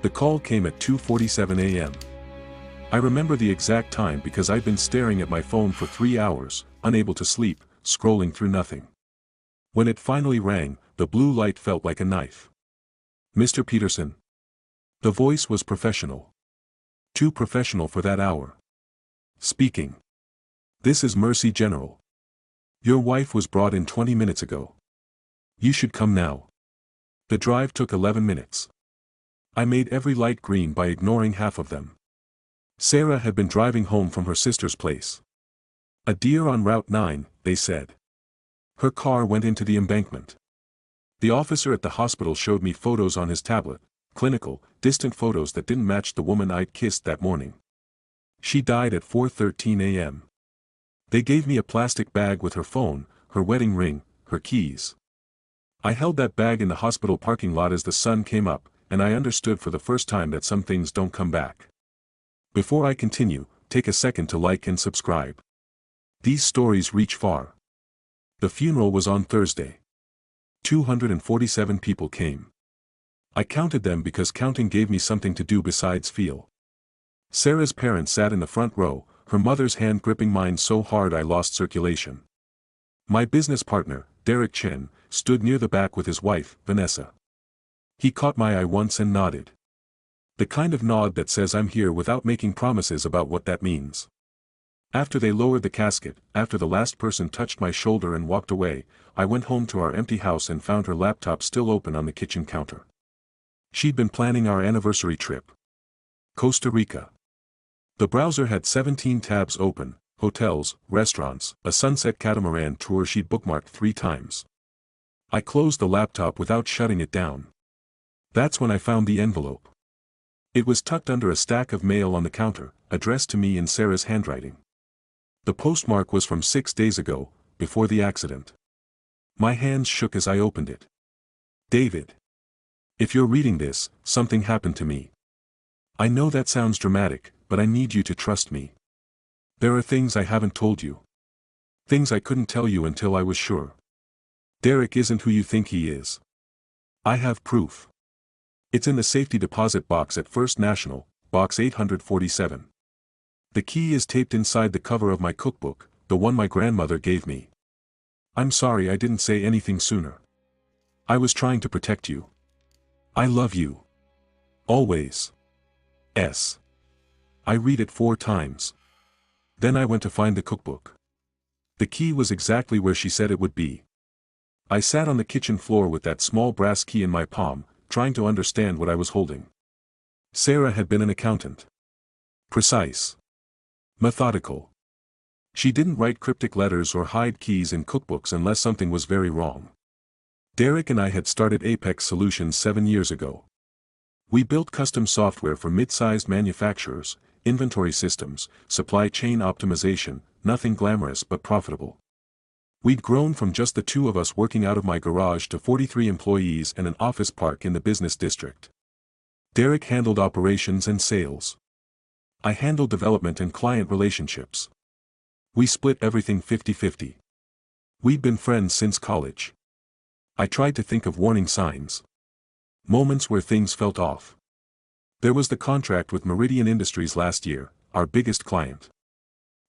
The call came at 2:47 a.m. I remember the exact time because I'd been staring at my phone for 3 hours, unable to sleep, scrolling through nothing. When it finally rang, the blue light felt like a knife. "Mr. Peterson." The voice was professional. Too professional for that hour. "Speaking. This is Mercy General. Your wife was brought in 20 minutes ago. You should come now." The drive took 11 minutes. I made every light green by ignoring half of them. Sarah had been driving home from her sister's place. "A deer on Route 9, they said." Her car went into the embankment. The officer at the hospital showed me photos on his tablet, clinical, distant photos that didn't match the woman I'd kissed that morning. She died at 4:13 a.m. They gave me a plastic bag with her phone, her wedding ring, her keys. I held that bag in the hospital parking lot as the sun came up, and I understood for the first time that some things don't come back. Before I continue, take a second to like and subscribe. These stories reach far. The funeral was on Thursday. 247 people came. I counted them because counting gave me something to do besides feel. Sarah's parents sat in the front row, her mother's hand gripping mine so hard I lost circulation. My business partner, Derek Chen, stood near the back with his wife, Vanessa. He caught my eye once and nodded. The kind of nod that says I'm here without making promises about what that means. After they lowered the casket, after the last person touched my shoulder and walked away, I went home to our empty house and found her laptop still open on the kitchen counter. She'd been planning our anniversary trip. Costa Rica. The browser had 17 tabs open, hotels, restaurants, a sunset catamaran tour she'd bookmarked 3 times. I closed the laptop without shutting it down. That's when I found the envelope. It was tucked under a stack of mail on the counter, addressed to me in Sarah's handwriting. The postmark was from 6 days ago, before the accident. My hands shook as I opened it. "David. If you're reading this, something happened to me. I know that sounds dramatic, but I need you to trust me. There are things I haven't told you. Things I couldn't tell you until I was sure. Derek isn't who you think he is. I have proof. It's in the safety deposit box at First National, box 847. The key is taped inside the cover of my cookbook, the one my grandmother gave me. I'm sorry I didn't say anything sooner. I was trying to protect you. I love you. Always. S. I read it 4 times. Then I went to find the cookbook. The key was exactly where she said it would be. I sat on the kitchen floor with that small brass key in my palm, trying to understand what I was holding. Sarah had been an accountant. Precise. Methodical. She didn't write cryptic letters or hide keys in cookbooks unless something was very wrong. Derek and I had started Apex Solutions 7 years ago. We built custom software for mid-sized manufacturers, inventory systems, supply chain optimization, nothing glamorous but profitable. We'd grown from just the 2 of us working out of my garage to 43 employees and an office park in the business district. Derek handled operations and sales. I handled development and client relationships. We split everything 50-50. We'd been friends since college. I tried to think of warning signs. Moments where things felt off. There was the contract with Meridian Industries last year, our biggest client.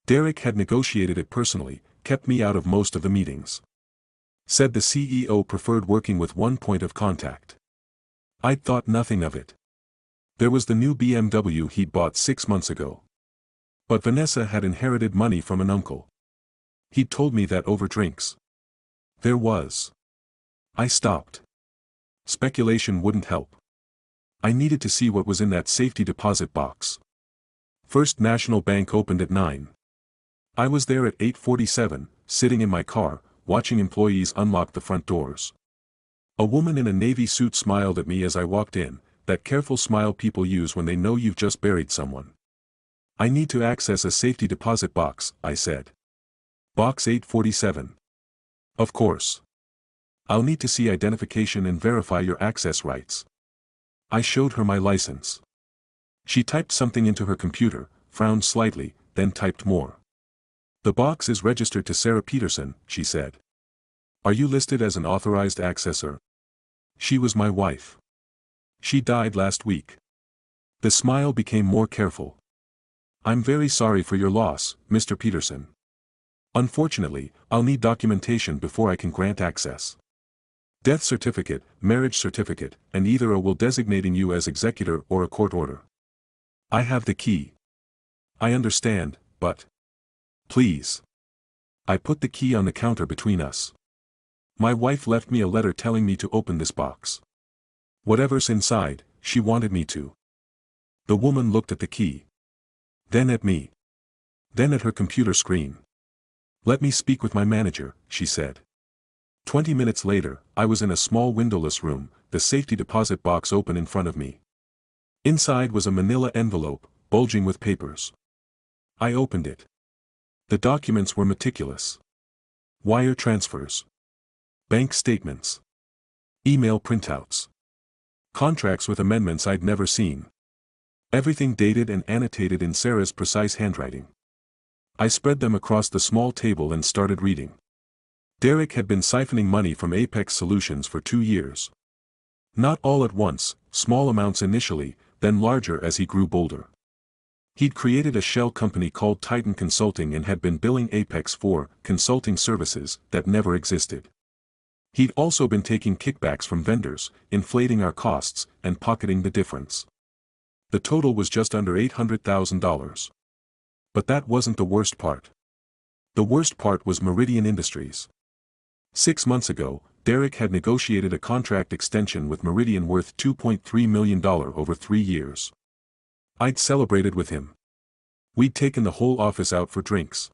Derek had negotiated it personally, kept me out of most of the meetings. Said the CEO preferred working with one point of contact. I'd thought nothing of it. There was the new BMW he'd bought 6 months ago. But Vanessa had inherited money from an uncle. He'd told me that over drinks. There was. I stopped. Speculation wouldn't help. I needed to see what was in that safety deposit box. First National Bank opened at 9. I was there at 8:47, sitting in my car, watching employees unlock the front doors. A woman in a navy suit smiled at me as I walked in, that careful smile people use when they know you've just buried someone. "I need to access a safety deposit box," I said. "Box 847. "Of course. I'll need to see identification and verify your access rights." I showed her my license. She typed something into her computer, frowned slightly, then typed more. "The box is registered to Sarah Peterson," she said. "Are you listed as an authorized accessor?" She was my wife. She died last week. The smile became more careful. I'm very sorry for your loss, Mr. Peterson. Unfortunately, I'll need documentation before I can grant access. Death certificate, marriage certificate, and either a will designating you as executor or a court order. I have the key. I understand, but... Please. I put the key on the counter between us. My wife left me a letter telling me to open this box. Whatever's inside, she wanted me to. The woman looked at the key. Then at me. Then at her computer screen. Let me speak with my manager, she said. 20 minutes later, I was in a small windowless room, the safety deposit box open in front of me. Inside was a manila envelope, bulging with papers. I opened it. The documents were meticulous. Wire transfers. Bank statements. Email printouts. Contracts with amendments I'd never seen. Everything dated and annotated in Sarah's precise handwriting. I spread them across the small table and started reading. Derek had been siphoning money from Apex Solutions for 2 years. Not all at once, small amounts initially, then larger as he grew bolder. He'd created a shell company called Titan Consulting and had been billing Apex for consulting services that never existed. He'd also been taking kickbacks from vendors, inflating our costs, and pocketing the difference. The total was just under $800,000. But that wasn't the worst part. The worst part was Meridian Industries. 6 months ago, Derek had negotiated a contract extension with Meridian worth $2.3 million over 3 years. I'd celebrated with him. We'd taken the whole office out for drinks.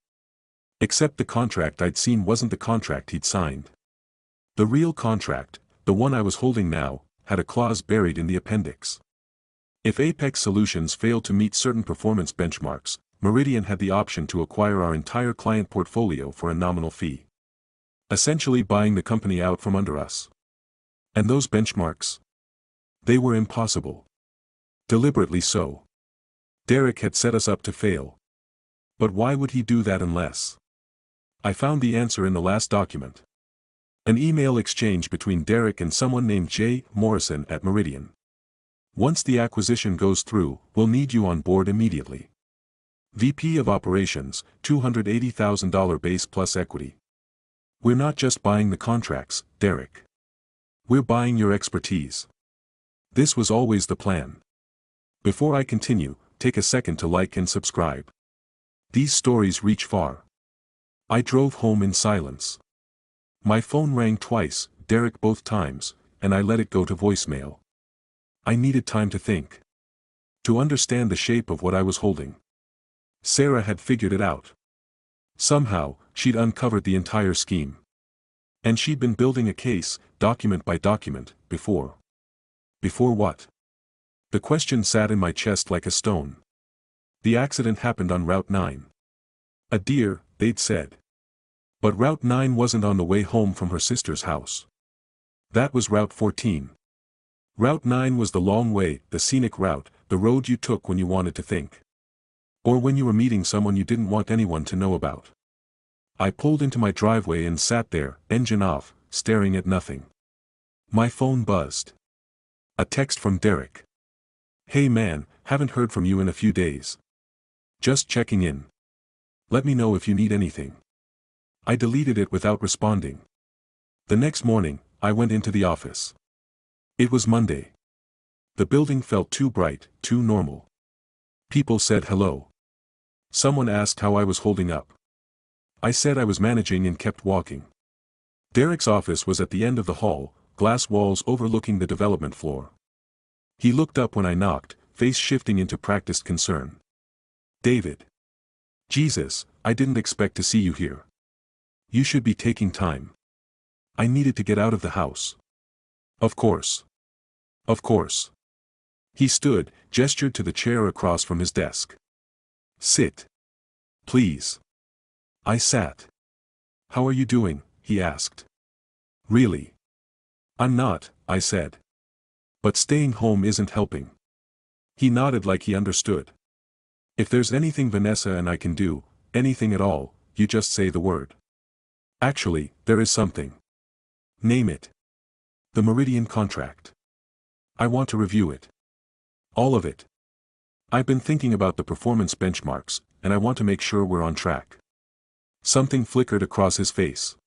Except the contract I'd seen wasn't the contract he'd signed. The real contract, the one I was holding now, had a clause buried in the appendix. If Apex Solutions failed to meet certain performance benchmarks, Meridian had the option to acquire our entire client portfolio for a nominal fee. Essentially buying the company out from under us. And those benchmarks? They were impossible. Deliberately so. Derek had set us up to fail. But why would he do that unless? I found the answer in the last document. An email exchange between Derek and someone named Jay Morrison at Meridian. Once the acquisition goes through, we'll need you on board immediately. VP of Operations, $280,000 base plus equity. We're not just buying the contracts, Derek. We're buying your expertise. This was always the plan. Before I continue, take a second to like and subscribe. These stories reach far. I drove home in silence. My phone rang twice, Derek both times, and I let it go to voicemail. I needed time to think. To understand the shape of what I was holding. Sarah had figured it out. Somehow, she'd uncovered the entire scheme. And she'd been building a case, document by document, before. Before what? The question sat in my chest like a stone. The accident happened on Route 9. A deer, they'd said. But Route 9 wasn't on the way home from her sister's house. That was Route 14. Route 9 was the long way, the scenic route, the road you took when you wanted to think. Or when you were meeting someone you didn't want anyone to know about. I pulled into my driveway and sat there, engine off, staring at nothing. My phone buzzed. A text from Derek. Hey man, haven't heard from you in a few days. Just checking in. Let me know if you need anything. I deleted it without responding. The next morning, I went into the office. It was Monday. The building felt too bright, too normal. People said hello. Someone asked how I was holding up. I said I was managing and kept walking. Derek's office was at the end of the hall, glass walls overlooking the development floor. He looked up when I knocked, face shifting into practiced concern. David. Jesus, I didn't expect to see you here. You should be taking time. I needed to get out of the house. Of course. Of course. He stood, gestured to the chair across from his desk. Sit. Please. I sat. How are you doing? He asked. Really? I'm not, I said. But staying home isn't helping. He nodded like he understood. If there's anything Vanessa and I can do, anything at all, you just say the word. Actually, there is something. Name it. The Meridian contract. I want to review it. All of it. I've been thinking about the performance benchmarks, and I want to make sure we're on track. Something flickered across his face.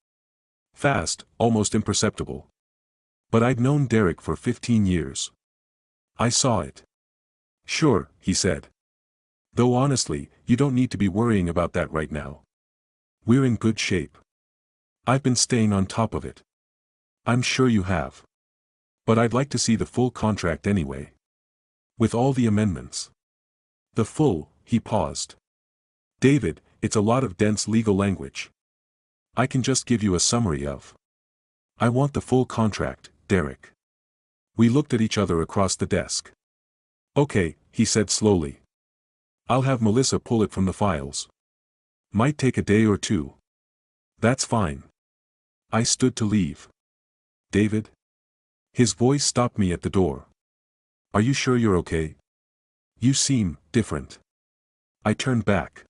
Fast, almost imperceptible. But I'd known Derek for 15 years. I saw it. Sure, he said. Though honestly, you don't need to be worrying about that right now. We're in good shape. I've been staying on top of it. I'm sure you have. But I'd like to see the full contract anyway. With all the amendments. The full, he paused. David, it's a lot of dense legal language. I can just give you a summary of. I want the full contract, Derek. We looked at each other across the desk. Okay, he said slowly. I'll have Melissa pull it from the files. Might take a day or two. That's fine. I stood to leave. David? His voice stopped me at the door. Are you sure you're okay? You seem different. I turned back.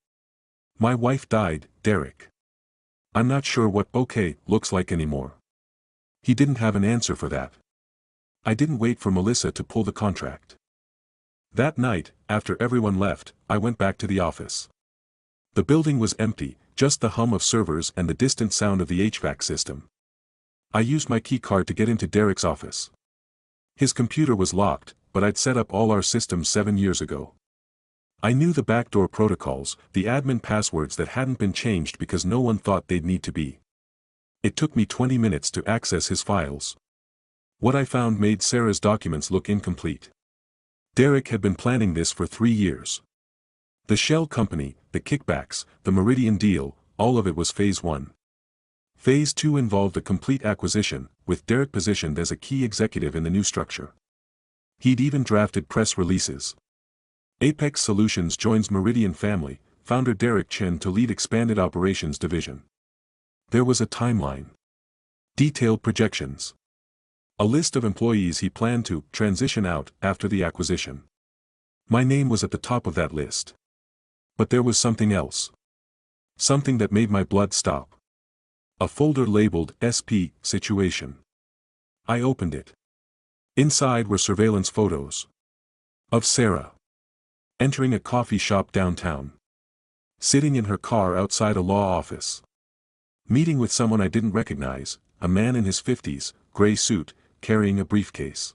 My wife died, Derek. I'm not sure what okay looks like anymore. He didn't have an answer for that. I didn't wait for Melissa to pull the contract. That night, after everyone left, I went back to the office. The building was empty, just the hum of servers and the distant sound of the HVAC system. I used my key card to get into Derek's office. His computer was locked, but I'd set up all our systems 7 years ago. I knew the backdoor protocols, the admin passwords that hadn't been changed because no one thought they'd need to be. It took me 20 minutes to access his files. What I found made Sarah's documents look incomplete. Derek had been planning this for 3 years. The shell company, the kickbacks, the Meridian deal, all of it was Phase 1. Phase 2 involved a complete acquisition, with Derek positioned as a key executive in the new structure. He'd even drafted press releases. Apex Solutions joins Meridian family, founder Derek Chin to lead expanded operations division. There was a timeline. Detailed projections. A list of employees he planned to transition out after the acquisition. My name was at the top of that list. But there was something else. Something that made my blood stop. A folder labeled SP Situation. I opened it. Inside were surveillance photos. Of Sarah. Entering a coffee shop downtown. Sitting in her car outside a law office. Meeting with someone I didn't recognize, a man in his 50s, gray suit, carrying a briefcase.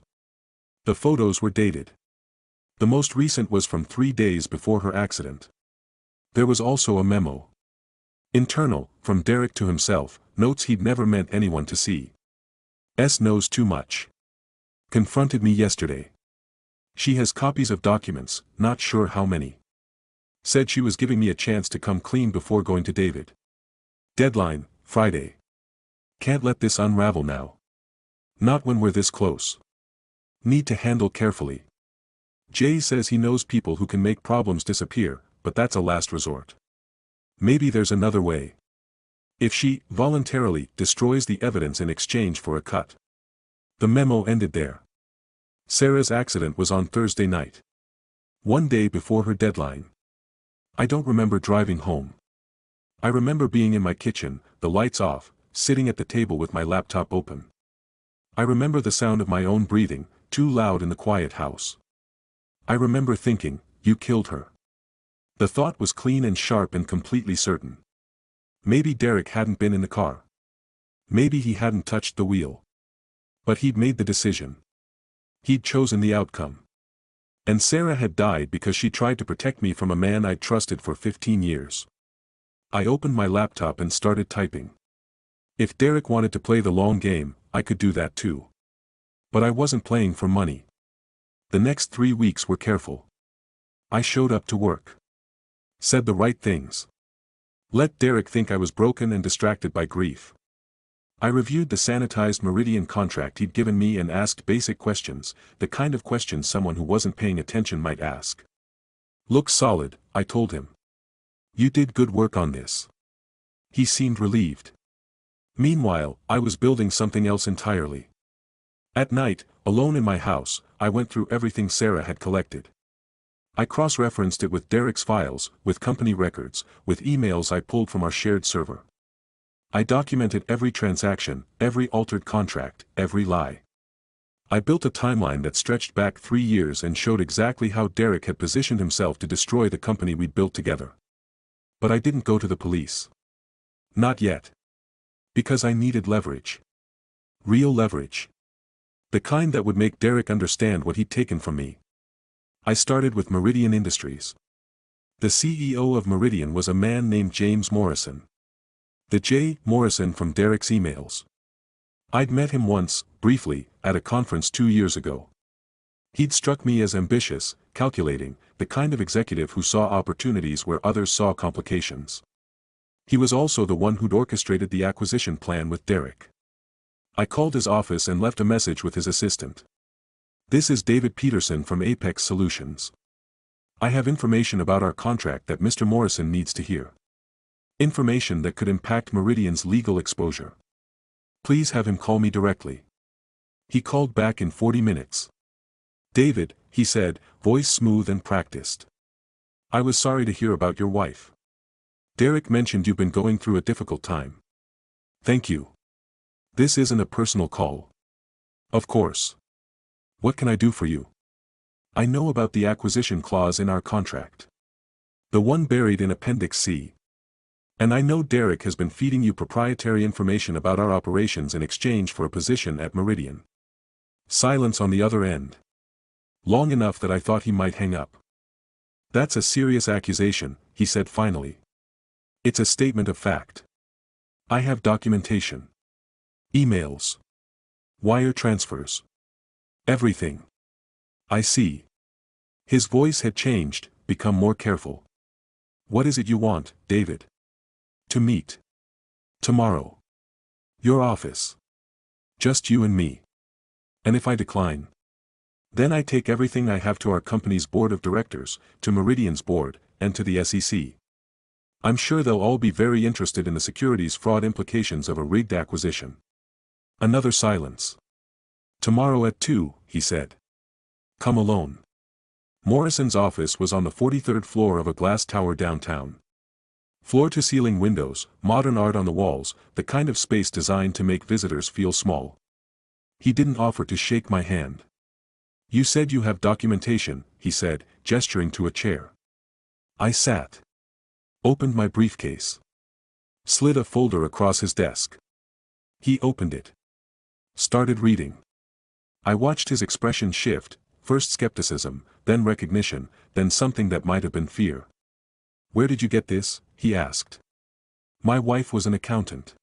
The photos were dated. The most recent was from 3 days before her accident. There was also a memo. Internal, from Derek to himself, notes he'd never meant anyone to see. S knows too much. Confronted me yesterday. She has copies of documents, not sure how many. Said she was giving me a chance to come clean before going to David. Deadline, Friday. Can't let this unravel now. Not when we're this close. Need to handle carefully. Jay says he knows people who can make problems disappear, but that's a last resort. Maybe there's another way. If she, voluntarily, destroys the evidence in exchange for a cut. The memo ended there. Sarah's accident was on Thursday night. 1 day before her deadline. I don't remember driving home. I remember being in my kitchen, the lights off, sitting at the table with my laptop open. I remember the sound of my own breathing, too loud in the quiet house. I remember thinking, you killed her. The thought was clean and sharp and completely certain. Maybe Derek hadn't been in the car. Maybe he hadn't touched the wheel. But he'd made the decision. He'd chosen the outcome. And Sarah had died because she tried to protect me from a man I'd trusted for 15 years. I opened my laptop and started typing. If Derek wanted to play the long game, I could do that too. But I wasn't playing for money. The next 3 weeks were careful. I showed up to work. Said the right things. Let Derek think I was broken and distracted by grief. I reviewed the sanitized Meridian contract he'd given me and asked basic questions, the kind of questions someone who wasn't paying attention might ask. Looks solid, I told him. You did good work on this. He seemed relieved. Meanwhile, I was building something else entirely. At night, alone in my house, I went through everything Sarah had collected. I cross-referenced it with Derek's files, with company records, with emails I pulled from our shared server. I documented every transaction, every altered contract, every lie. I built a timeline that stretched back 3 years and showed exactly how Derek had positioned himself to destroy the company we'd built together. But I didn't go to the police. Not yet. Because I needed leverage. Real leverage. The kind that would make Derek understand what he'd taken from me. I started with Meridian Industries. The CEO of Meridian was a man named James Morrison. The J. Morrison from Derek's emails. I'd met him once, briefly, at a conference 2 years ago. He'd struck me as ambitious, calculating, the kind of executive who saw opportunities where others saw complications. He was also the one who'd orchestrated the acquisition plan with Derek. I called his office and left a message with his assistant. "This is David Peterson from Apex Solutions. I have information about our contract that Mr. Morrison needs to hear. Information that could impact Meridian's legal exposure. Please have him call me directly." He called back in 40 minutes. "David," he said, voice smooth and practiced. "I was sorry to hear about your wife. Derek mentioned you've been going through a difficult time." "Thank you. This isn't a personal call." "Of course. What can I do for you?" "I know about the acquisition clause in our contract. The one buried in Appendix C. And I know Derek has been feeding you proprietary information about our operations in exchange for a position at Meridian." Silence on the other end. Long enough that I thought he might hang up. "That's a serious accusation," he said finally. "It's a statement of fact. I have documentation. Emails. Wire transfers. Everything." "I see." His voice had changed, become more careful. "What is it you want, David?" "To meet. Tomorrow. Your office. Just you and me. And if I decline? Then I take everything I have to our company's board of directors, to Meridian's board, and to the SEC. I'm sure they'll all be very interested in the securities fraud implications of a rigged acquisition." Another silence. "Tomorrow at 2, he said. "Come alone." Morrison's office was on the 43rd floor of a glass tower downtown. Floor-to-ceiling windows, modern art on the walls, the kind of space designed to make visitors feel small. He didn't offer to shake my hand. "You said you have documentation," he said, gesturing to a chair. I sat. Opened my briefcase. Slid a folder across his desk. He opened it. Started reading. I watched his expression shift, first skepticism, then recognition, then something that might have been fear. "Where did you get this?" he asked. "My wife was an accountant.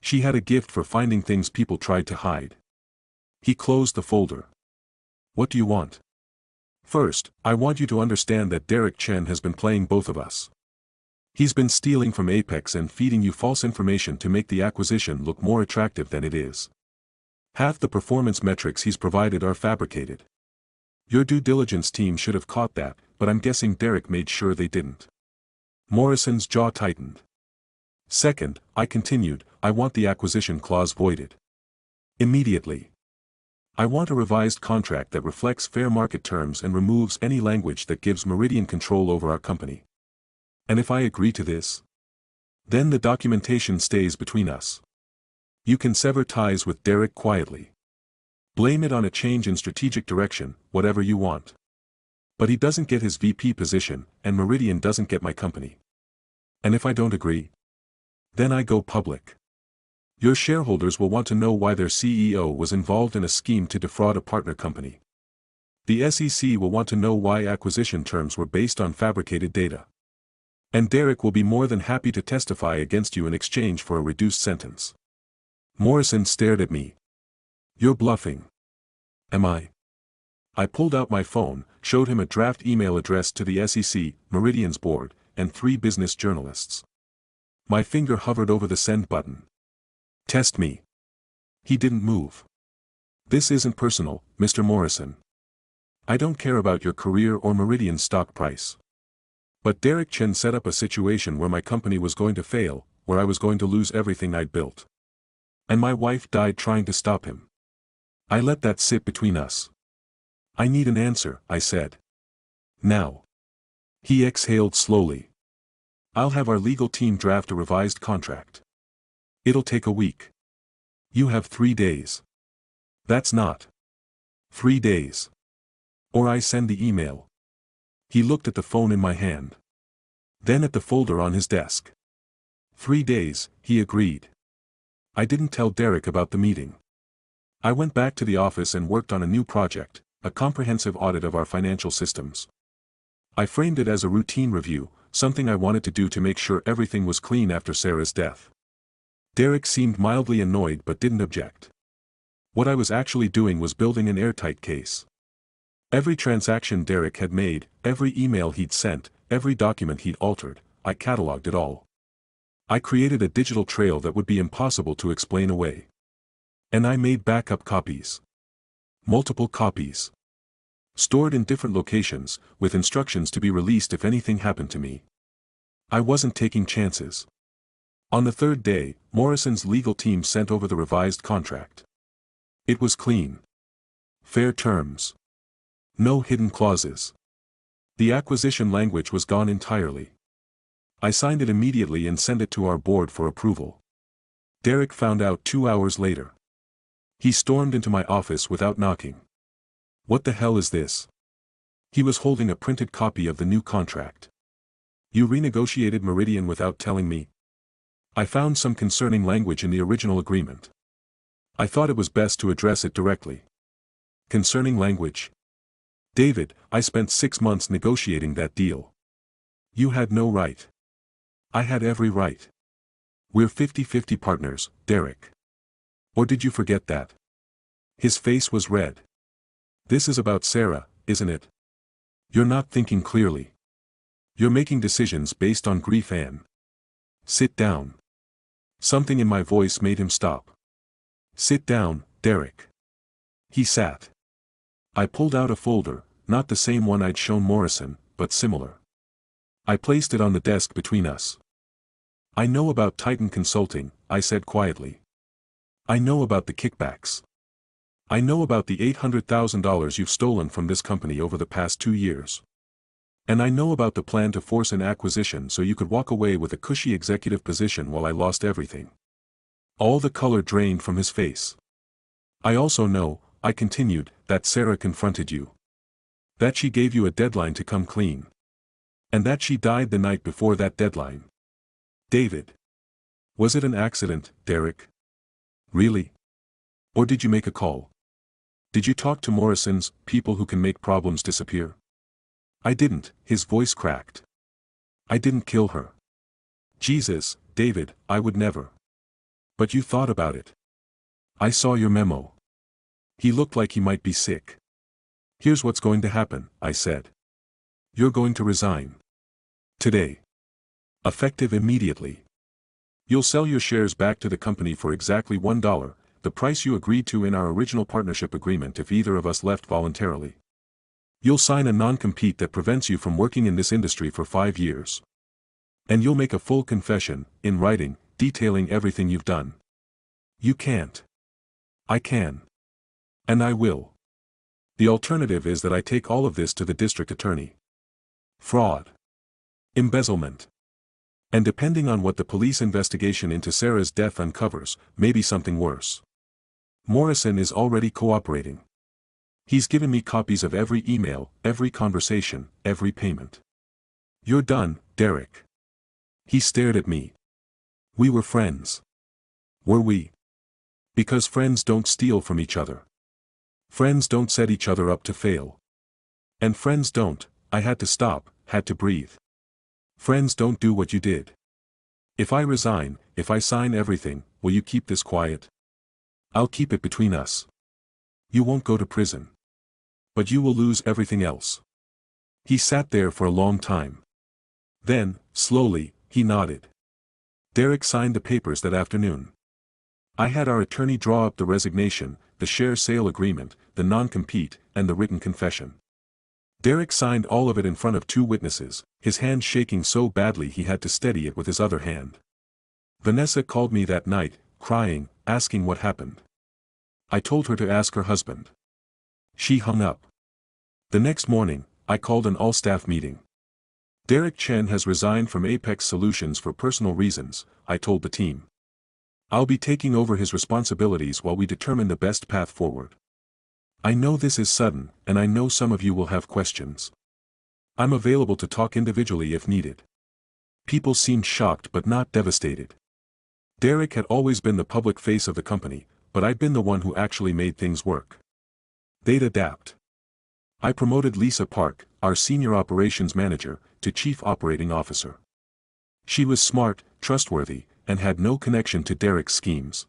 She had a gift for finding things people tried to hide." He closed the folder. "What do you want?" "First, I want you to understand that Derek Chen has been playing both of us. He's been stealing from Apex and feeding you false information to make the acquisition look more attractive than it is. Half the performance metrics he's provided are fabricated. Your due diligence team should have caught that, but I'm guessing Derek made sure they didn't." Morrison's jaw tightened. "Second," I continued, "I want the acquisition clause voided. Immediately. I want a revised contract that reflects fair market terms and removes any language that gives Meridian control over our company. And if I agree to this, then the documentation stays between us. You can sever ties with Derek quietly. Blame it on a change in strategic direction, whatever you want. But he doesn't get his VP position, and Meridian doesn't get my company. And if I don't agree, then I go public. Your shareholders will want to know why their CEO was involved in a scheme to defraud a partner company. The SEC will want to know why acquisition terms were based on fabricated data. And Derek will be more than happy to testify against you in exchange for a reduced sentence." Morrison stared at me. "You're bluffing." "Am I?" I pulled out my phone, showed him a draft email addressed to the SEC, Meridian's board, and 3 business journalists. My finger hovered over the send button. "Test me." He didn't move. "This isn't personal, Mr. Morrison. I don't care about your career or Meridian's stock price. But Derek Chen set up a situation where my company was going to fail, where I was going to lose everything I'd built. And my wife died trying to stop him. I let that sit between us. I need an answer," I said. "Now." He exhaled slowly. "I'll have our legal team draft a revised contract. It'll take a week. You have 3 days. That's not 3 days. Or I send the email. He looked at the phone in my hand. Then at the folder on his desk. 3 days, he agreed. I didn't tell Derek about the meeting. I went back to the office and worked on a new project, a comprehensive audit of our financial systems. I framed it as a routine review, something I wanted to do to make sure everything was clean after Sarah's death. Derek seemed mildly annoyed but didn't object. What I was actually doing was building an airtight case. Every transaction Derek had made, every email he'd sent, every document he'd altered, I cataloged it all. I created a digital trail that would be impossible to explain away. And I made backup copies. Multiple copies. Stored in different locations, with instructions to be released if anything happened to me. I wasn't taking chances. On the third day, Morrison's legal team sent over the revised contract. It was clean. Fair terms. No hidden clauses. The acquisition language was gone entirely. I signed it immediately and sent it to our board for approval. Derek found out 2 hours later. He stormed into my office without knocking. What the hell is this? He was holding a printed copy of the new contract. You renegotiated Meridian without telling me? I found some concerning language in the original agreement. I thought it was best to address it directly. Concerning language? David, I spent 6 months negotiating that deal. You had no right. I had every right. We're 50-50 partners, Derek. Or did you forget that? His face was red. This is about Sarah, isn't it? You're not thinking clearly. You're making decisions based on grief and... Sit down. Something in my voice made him stop. Sit down, Derek. He sat. I pulled out a folder, not the same one I'd shown Morrison, but similar. I placed it on the desk between us. I know about Titan Consulting, I said quietly. I know about the kickbacks. I know about the $800,000 you've stolen from this company over the past 2 years. And I know about the plan to force an acquisition so you could walk away with a cushy executive position while I lost everything. All the color drained from his face. I also know, I continued, that Sarah confronted you. That she gave you a deadline to come clean. And that she died the night before that deadline. David. Was it an accident, Derek? Really? Or did you make a call? Did you talk to Morrison's people who can make problems disappear? I didn't, his voice cracked. I didn't kill her. Jesus, David, I would never. But you thought about it. I saw your memo. He looked like he might be sick. Here's what's going to happen, I said. You're going to resign. Today. Effective immediately. You'll sell your shares back to the company for exactly $1, the price you agreed to in our original partnership agreement if either of us left voluntarily. You'll sign a non-compete that prevents you from working in this industry for 5 years. And you'll make a full confession, in writing, detailing everything you've done. You can't. I can. And I will. The alternative is that I take all of this to the district attorney. Fraud. Embezzlement. And depending on what the police investigation into Sarah's death uncovers, maybe something worse. Morrison is already cooperating. He's given me copies of every email, every conversation, every payment. You're done, Derek. He stared at me. We were friends. Were we? Because friends don't steal from each other. Friends don't set each other up to fail. And friends don't, I had to stop, had to breathe. Friends don't do what you did. If I resign, if I sign everything, will you keep this quiet? I'll keep it between us. You won't go to prison. But you will lose everything else. He sat there for a long time. Then, slowly, he nodded. Derek signed the papers that afternoon. I had our attorney draw up the resignation, the share sale agreement, the non-compete, and the written confession. Derek signed all of it in front of 2 witnesses, his hand shaking so badly he had to steady it with his other hand. Vanessa called me that night, crying, asking what happened. I told her to ask her husband. She hung up. The next morning, I called an all-staff meeting. Derek Chen has resigned from Apex Solutions for personal reasons, I told the team. I'll be taking over his responsibilities while we determine the best path forward. I know this is sudden, and I know some of you will have questions. I'm available to talk individually if needed. People seemed shocked but not devastated. Derek had always been the public face of the company, but I'd been the one who actually made things work. They'd adapt. I promoted Lisa Park, our senior operations manager, to chief operating officer. She was smart, trustworthy, and had no connection to Derek's schemes.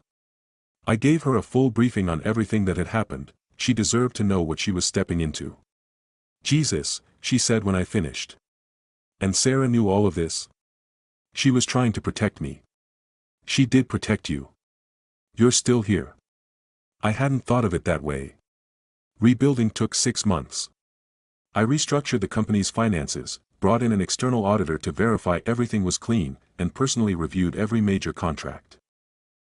I gave her a full briefing on everything that had happened. She deserved to know what she was stepping into. Jesus, she said when I finished. And Sarah knew all of this? She was trying to protect me. She did protect you. You're still here. I hadn't thought of it that way. Rebuilding took 6 months. I restructured the company's finances, brought in an external auditor to verify everything was clean, and personally reviewed every major contract.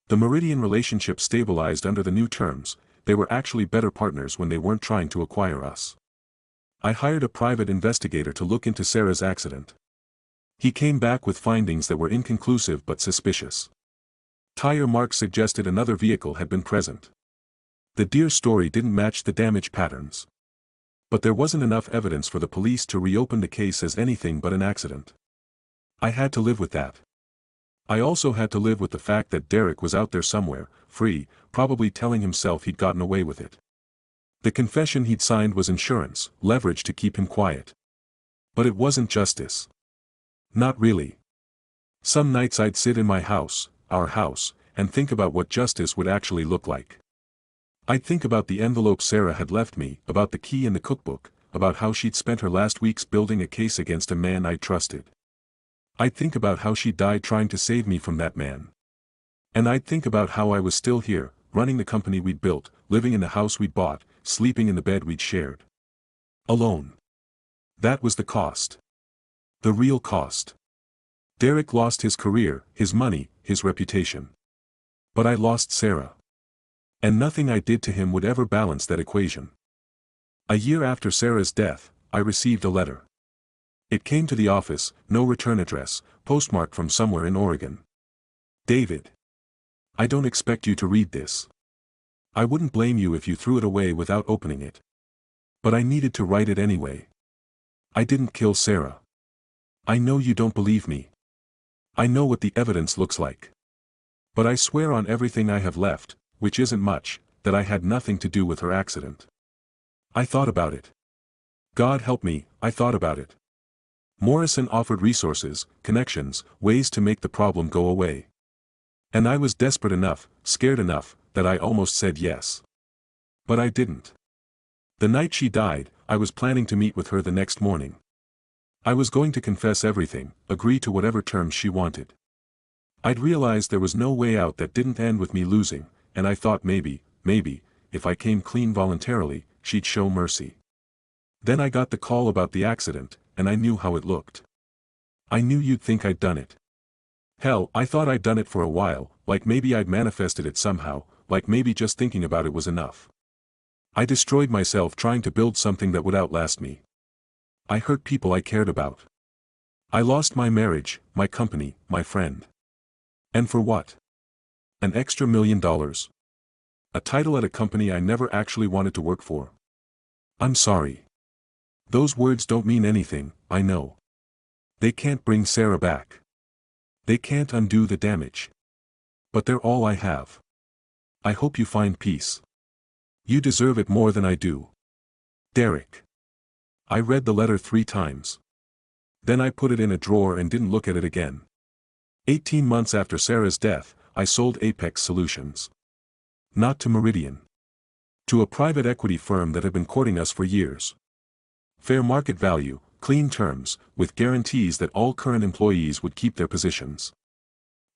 The Meridian relationship stabilized under the new terms. They were actually better partners when they weren't trying to acquire us. I hired a private investigator to look into Sarah's accident. He came back with findings that were inconclusive but suspicious. Tire marks suggested another vehicle had been present. The Deere story didn't match the damage patterns. But there wasn't enough evidence for the police to reopen the case as anything but an accident. I had to live with that. I also had to live with the fact that Derek was out there somewhere, free, probably telling himself he'd gotten away with it. The confession he'd signed was insurance, leverage to keep him quiet. But it wasn't justice. Not really. Some nights I'd sit in my house, our house, and think about what justice would actually look like. I'd think about the envelope Sarah had left me, about the key in the cookbook, about how she'd spent her last weeks building a case against a man I trusted. I'd think about how she died trying to save me from that man. And I'd think about how I was still here, running the company we'd built, living in the house we'd bought, sleeping in the bed we'd shared. Alone. That was the cost. The real cost. Derek lost his career, his money, his reputation. But I lost Sarah. And nothing I did to him would ever balance that equation. A year after Sarah's death, I received a letter. It came to the office, no return address, postmarked from somewhere in Oregon. David. I don't expect you to read this. I wouldn't blame you if you threw it away without opening it. But I needed to write it anyway. I didn't kill Sarah. I know you don't believe me. I know what the evidence looks like. But I swear on everything I have left, which isn't much, that I had nothing to do with her accident. I thought about it. God help me, I thought about it. Morrison offered resources, connections, ways to make the problem go away. And I was desperate enough, scared enough, that I almost said yes. But I didn't. The night she died, I was planning to meet with her the next morning. I was going to confess everything, agree to whatever terms she wanted. I'd realized there was no way out that didn't end with me losing, and I thought maybe, if I came clean voluntarily, she'd show mercy. Then I got the call about the accident, and I knew how it looked. I knew you'd think I'd done it. Hell, I thought I'd done it for a while, like maybe I'd manifested it somehow, like maybe just thinking about it was enough. I destroyed myself trying to build something that would outlast me. I hurt people I cared about. I lost my marriage, my company, my friend. And for what? An extra $1 million. A title at a company I never actually wanted to work for. I'm sorry. Those words don't mean anything, I know. They can't bring Sarah back. They can't undo the damage. But they're all I have. I hope you find peace. You deserve it more than I do. Derek. I read the letter 3 times. Then I put it in a drawer and didn't look at it again. 18 months after Sarah's death, I sold Apex Solutions. Not to Meridian. To a private equity firm that had been courting us for years. Fair market value, clean terms, with guarantees that all current employees would keep their positions.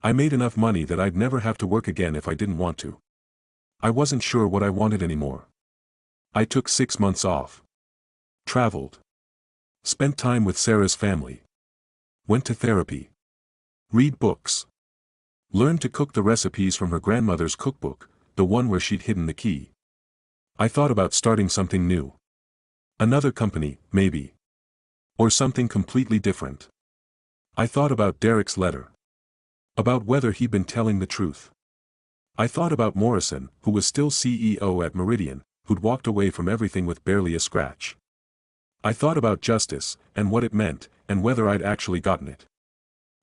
I made enough money that I'd never have to work again if I didn't want to. I wasn't sure what I wanted anymore. I took 6 months off. Traveled. Spent time with Sarah's family. Went to therapy. Read books. Learned to cook the recipes from her grandmother's cookbook, the one where she'd hidden the key. I thought about starting something new. Another company, maybe. Or something completely different. I thought about Derek's letter. About whether he'd been telling the truth. I thought about Morrison, who was still CEO at Meridian, who'd walked away from everything with barely a scratch. I thought about justice, and what it meant, and whether I'd actually gotten it.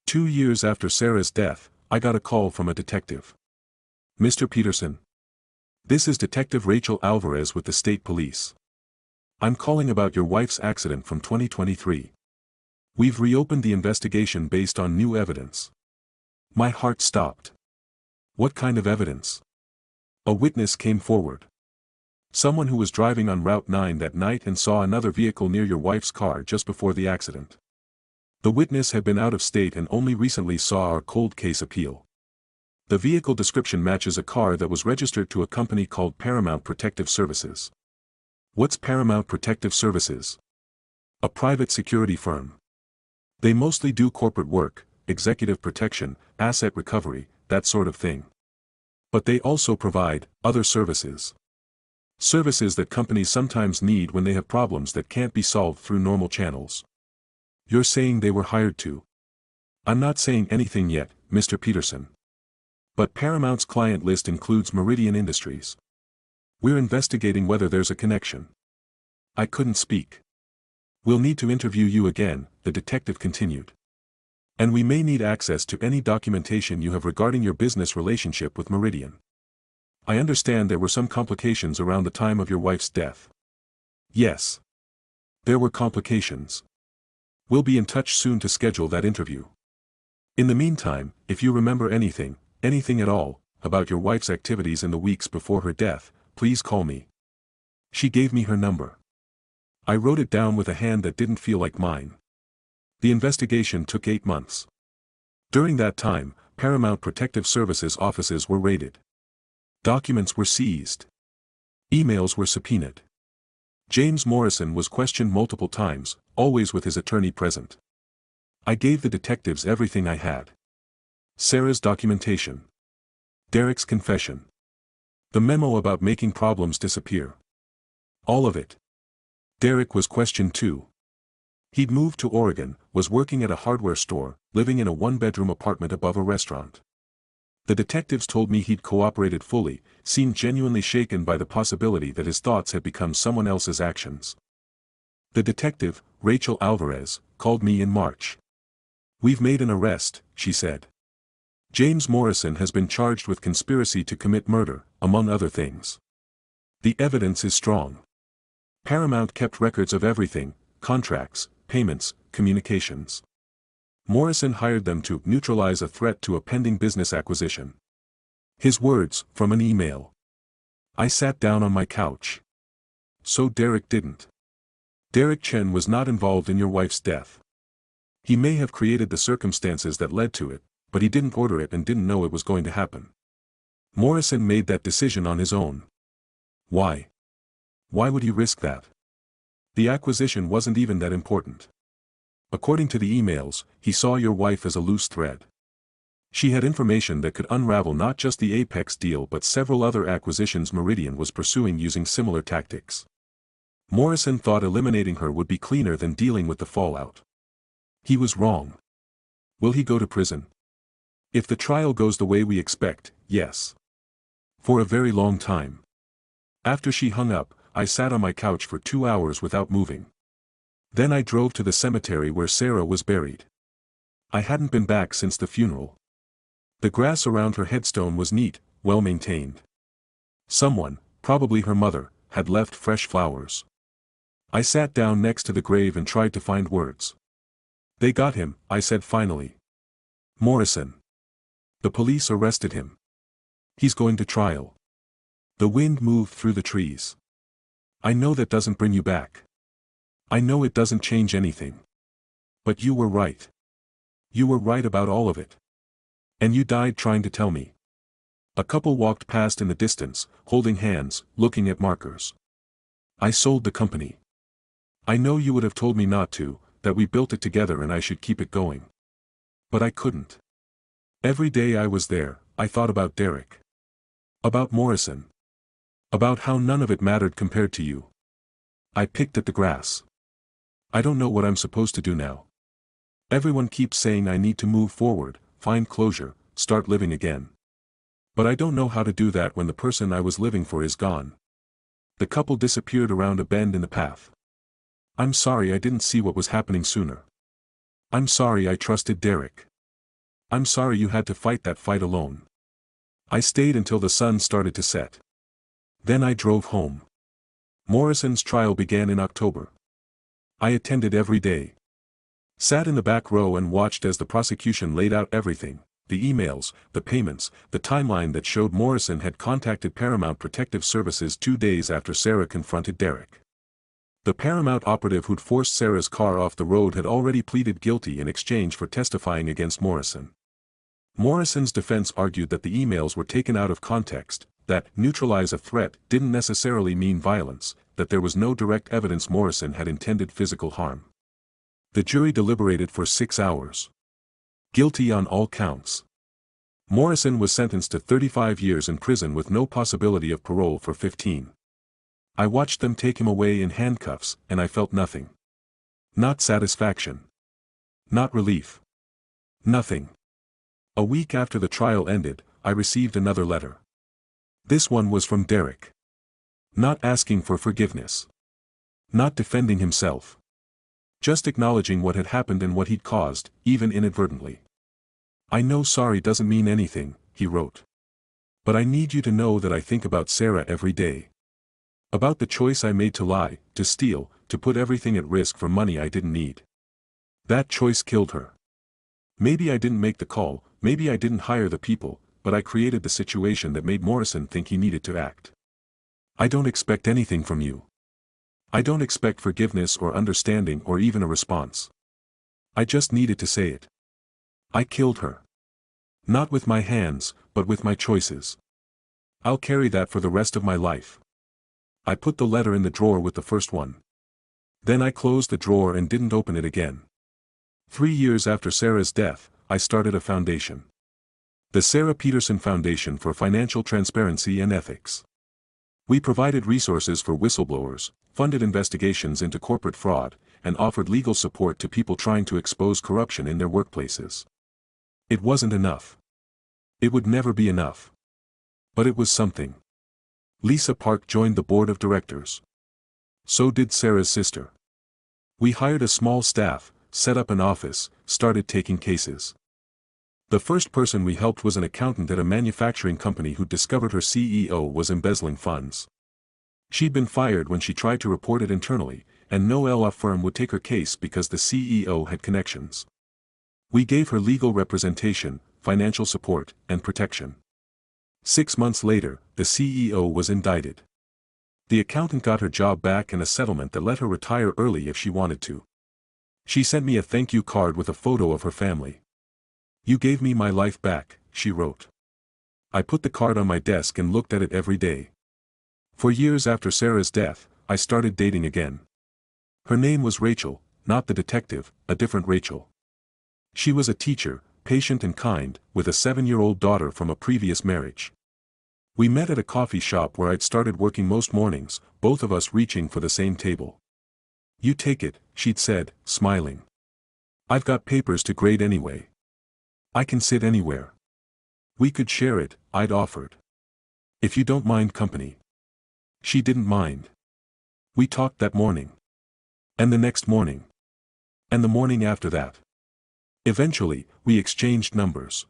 2 years after Sarah's death, I got a call from a detective. "Mr. Peterson. This is Detective Rachel Alvarez with the state police. I'm calling about your wife's accident from 2023. We've reopened the investigation based on new evidence." My heart stopped. What kind of evidence? A witness came forward. Someone who was driving on Route 9 that night and saw another vehicle near your wife's car just before the accident. The witness had been out of state and only recently saw our cold case appeal. The vehicle description matches a car that was registered to a company called Paramount Protective Services. What's Paramount Protective Services? A private security firm. They mostly do corporate work, executive protection, asset recovery, that sort of thing. But they also provide other services. Services that companies sometimes need when they have problems that can't be solved through normal channels. You're saying they were hired to? I'm not saying anything yet, Mr. Peterson. But Paramount's client list includes Meridian Industries. We're investigating whether there's a connection. I couldn't speak. We'll need to interview you again, the detective continued. And we may need access to any documentation you have regarding your business relationship with Meridian. I understand there were some complications around the time of your wife's death. Yes. There were complications. We'll be in touch soon to schedule that interview. In the meantime, if you remember anything at all, about your wife's activities in the weeks before her death, please call me. She gave me her number. I wrote it down with a hand that didn't feel like mine. The investigation took 8 months. During that time, Paramount Protective Services offices were raided. Documents were seized. Emails were subpoenaed. James Morrison was questioned multiple times, always with his attorney present. I gave the detectives everything I had. Sarah's documentation. Derek's confession. The memo about making problems disappear. All of it. Derek was questioned too. He'd moved to Oregon, was working at a hardware store, living in a 1-bedroom apartment above a restaurant. The detectives told me he'd cooperated fully, seemed genuinely shaken by the possibility that his thoughts had become someone else's actions. The detective, Rachel Alvarez, called me in March. "We've made an arrest," she said. "James Morrison has been charged with conspiracy to commit murder, among other things. The evidence is strong. Paramount kept records of everything: contracts, payments, communications. Morrison hired them to neutralize a threat to a pending business acquisition." His words, from an email. I sat down on my couch. So Derek didn't. Derek Chen was not involved in your wife's death. He may have created the circumstances that led to it, but he didn't order it and didn't know it was going to happen. Morrison made that decision on his own. Why? Why would he risk that? The acquisition wasn't even that important. According to the emails, he saw your wife as a loose thread. She had information that could unravel not just the Apex deal but several other acquisitions Meridian was pursuing using similar tactics. Morrison thought eliminating her would be cleaner than dealing with the fallout. He was wrong. Will he go to prison? If the trial goes the way we expect, yes. For a very long time. After she hung up, I sat on my couch for 2 hours without moving. Then I drove to the cemetery where Sarah was buried. I hadn't been back since the funeral. The grass around her headstone was neat, well maintained. Someone, probably her mother, had left fresh flowers. I sat down next to the grave and tried to find words. "They got him," I said finally. "Morrison. The police arrested him. He's going to trial." The wind moved through the trees. "I know that doesn't bring you back. I know it doesn't change anything. But you were right. You were right about all of it. And you died trying to tell me." A couple walked past in the distance, holding hands, looking at markers. "I sold the company. I know you would have told me not to, that we built it together and I should keep it going. But I couldn't. Every day I was there, I thought about Derek. About Morrison. About how none of it mattered compared to you. I picked at the grass. I don't know what I'm supposed to do now. Everyone keeps saying I need to move forward, find closure, start living again. But I don't know how to do that when the person I was living for is gone. The couple disappeared around a bend in the path. I'm sorry I didn't see what was happening sooner. I'm sorry I trusted Derek. I'm sorry you had to fight that fight alone. I stayed until the sun started to set. Then I drove home. Morrison's trial began in October. I attended every day. Sat in the back row and watched as the prosecution laid out everything, the emails, the payments, the timeline that showed Morrison had contacted Paramount Protective Services 2 days after Sarah confronted Derek. The Paramount operative who'd forced Sarah's car off the road had already pleaded guilty in exchange for testifying against Morrison. Morrison's defense argued that the emails were taken out of context, that neutralize a threat didn't necessarily mean violence, that there was no direct evidence Morrison had intended physical harm. The jury deliberated for 6 hours. Guilty on all counts. Morrison was sentenced to 35 years in prison with no possibility of parole for 15. I watched them take him away in handcuffs, and I felt nothing. Not satisfaction. Not relief. Nothing. A week after the trial ended, I received another letter. This one was from Derek. Not asking for forgiveness. Not defending himself. Just acknowledging what had happened and what he'd caused, even inadvertently. I know sorry doesn't mean anything, he wrote. But I need you to know that I think about Sarah every day. About the choice I made to lie, to steal, to put everything at risk for money I didn't need. That choice killed her. Maybe I didn't make the call, maybe I didn't hire the people, but I created the situation that made Morrison think he needed to act. I don't expect anything from you. I don't expect forgiveness or understanding or even a response. I just needed to say it. I killed her. Not with my hands, but with my choices. I'll carry that for the rest of my life. I put the letter in the drawer with the first one. Then I closed the drawer and didn't open it again. 3 years after Sarah's death, I started a foundation. The Sarah Peterson Foundation for Financial Transparency and Ethics. We provided resources for whistleblowers, funded investigations into corporate fraud, and offered legal support to people trying to expose corruption in their workplaces. It wasn't enough. It would never be enough. But it was something. Lisa Park joined the board of directors. So did Sarah's sister. We hired a small staff, set up an office, started taking cases. The first person we helped was an accountant at a manufacturing company who discovered her CEO was embezzling funds. She'd been fired when she tried to report it internally, and no law firm would take her case because the CEO had connections. We gave her legal representation, financial support, and protection. 6 months later, the CEO was indicted. The accountant got her job back and a settlement that let her retire early if she wanted to. She sent me a thank you card with a photo of her family. You gave me my life back, she wrote. I put the card on my desk and looked at it every day. For years after Sarah's death, I started dating again. Her name was Rachel, not the detective, a different Rachel. She was a teacher, patient and kind, with a 7-year-old daughter from a previous marriage. We met at a coffee shop where I'd started working most mornings, both of us reaching for the same table. You take it, she'd said, smiling. I've got papers to grade anyway. I can sit anywhere. We could share it, I'd offered. If you don't mind company. She didn't mind. We talked that morning. And the next morning. And the morning after that. Eventually, we exchanged numbers.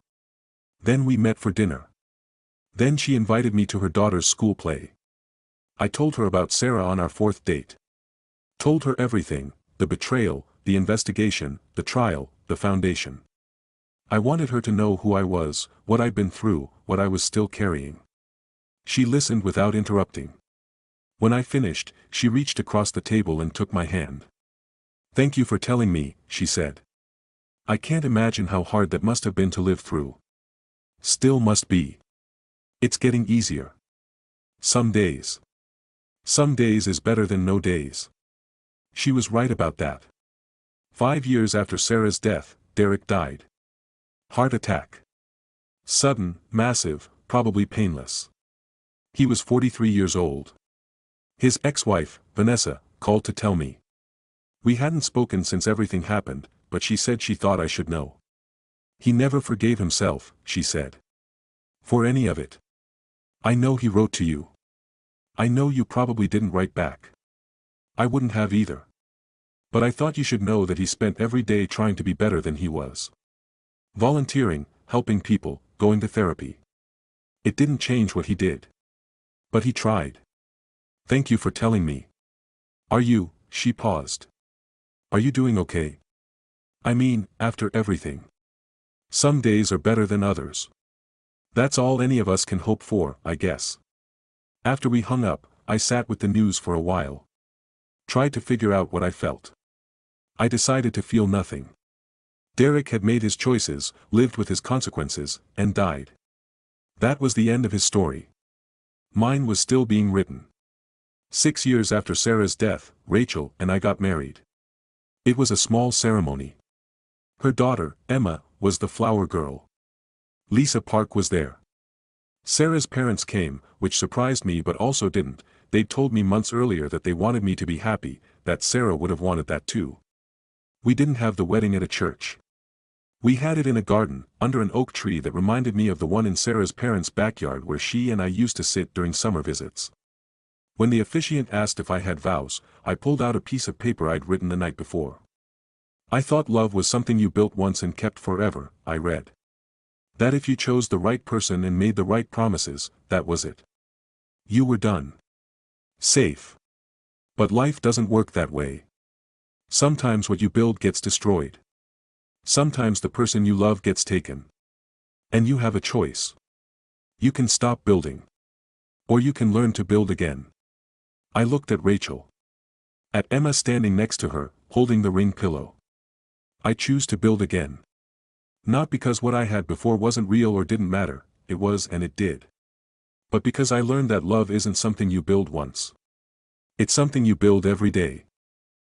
Then we met for dinner. Then she invited me to her daughter's school play. I told her about Sarah on our 4th date. Told her everything, the betrayal, the investigation, the trial, the foundation. I wanted her to know who I was, what I'd been through, what I was still carrying. She listened without interrupting. When I finished, she reached across the table and took my hand. Thank you for telling me, she said. I can't imagine how hard that must have been to live through. Still must be. It's getting easier. Some days. Some days is better than no days. She was right about that. 5 years after Sarah's death, Derek died. Heart attack. Sudden, massive, probably painless. He was 43 years old. His ex-wife, Vanessa, called to tell me. We hadn't spoken since everything happened, but she said she thought I should know. He never forgave himself, she said. For any of it. I know he wrote to you. I know you probably didn't write back. I wouldn't have either. But I thought you should know that he spent every day trying to be better than he was. Volunteering, helping people, going to therapy. It didn't change what he did. But he tried. Thank you for telling me. Are you, she paused. Are you doing okay? I mean, after everything. Some days are better than others. That's all any of us can hope for, I guess. After we hung up, I sat with the news for a while. Tried to figure out what I felt. I decided to feel nothing. Derek had made his choices, lived with his consequences, and died. That was the end of his story. Mine was still being written. 6 years after Sarah's death, Rachel and I got married. It was a small ceremony. Her daughter, Emma, was the flower girl. Lisa Park was there. Sarah's parents came, which surprised me but also didn't. They'd told me months earlier that they wanted me to be happy, that Sarah would have wanted that too. We didn't have the wedding at a church. We had it in a garden, under an oak tree that reminded me of the one in Sarah's parents' backyard where she and I used to sit during summer visits. When the officiant asked if I had vows, I pulled out a piece of paper I'd written the night before. I thought love was something you built once and kept forever, I read. That if you chose the right person and made the right promises, that was it. You were done. Safe. But life doesn't work that way. Sometimes what you build gets destroyed. Sometimes the person you love gets taken. And you have a choice. You can stop building. Or you can learn to build again. I looked at Rachel. At Emma standing next to her, holding the ring pillow. I choose to build again. Not because what I had before wasn't real or didn't matter, it was and it did. But because I learned that love isn't something you build once. It's something you build every day.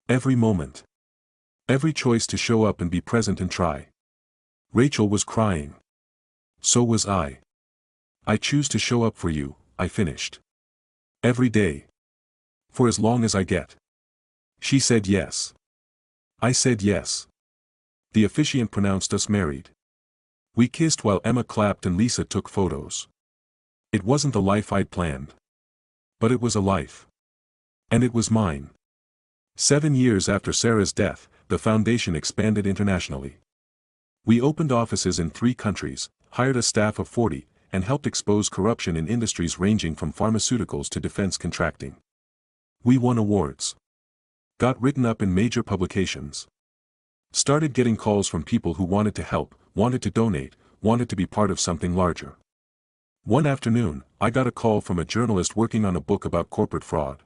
Every moment. Every choice to show up and be present and try. Rachel was crying. So was I. I choose to show up for you, I finished. Every day. For as long as I get. She said yes. I said yes. The officiant pronounced us married. We kissed while Emma clapped and Lisa took photos. It wasn't the life I'd planned. But it was a life. And it was mine. 7 years after Sarah's death, the foundation expanded internationally. We opened offices in 3 countries, hired a staff of 40, and helped expose corruption in industries ranging from pharmaceuticals to defense contracting. We won awards. Got written up in major publications. Started getting calls from people who wanted to help, wanted to donate, wanted to be part of something larger. One afternoon, I got a call from a journalist working on a book about corporate fraud.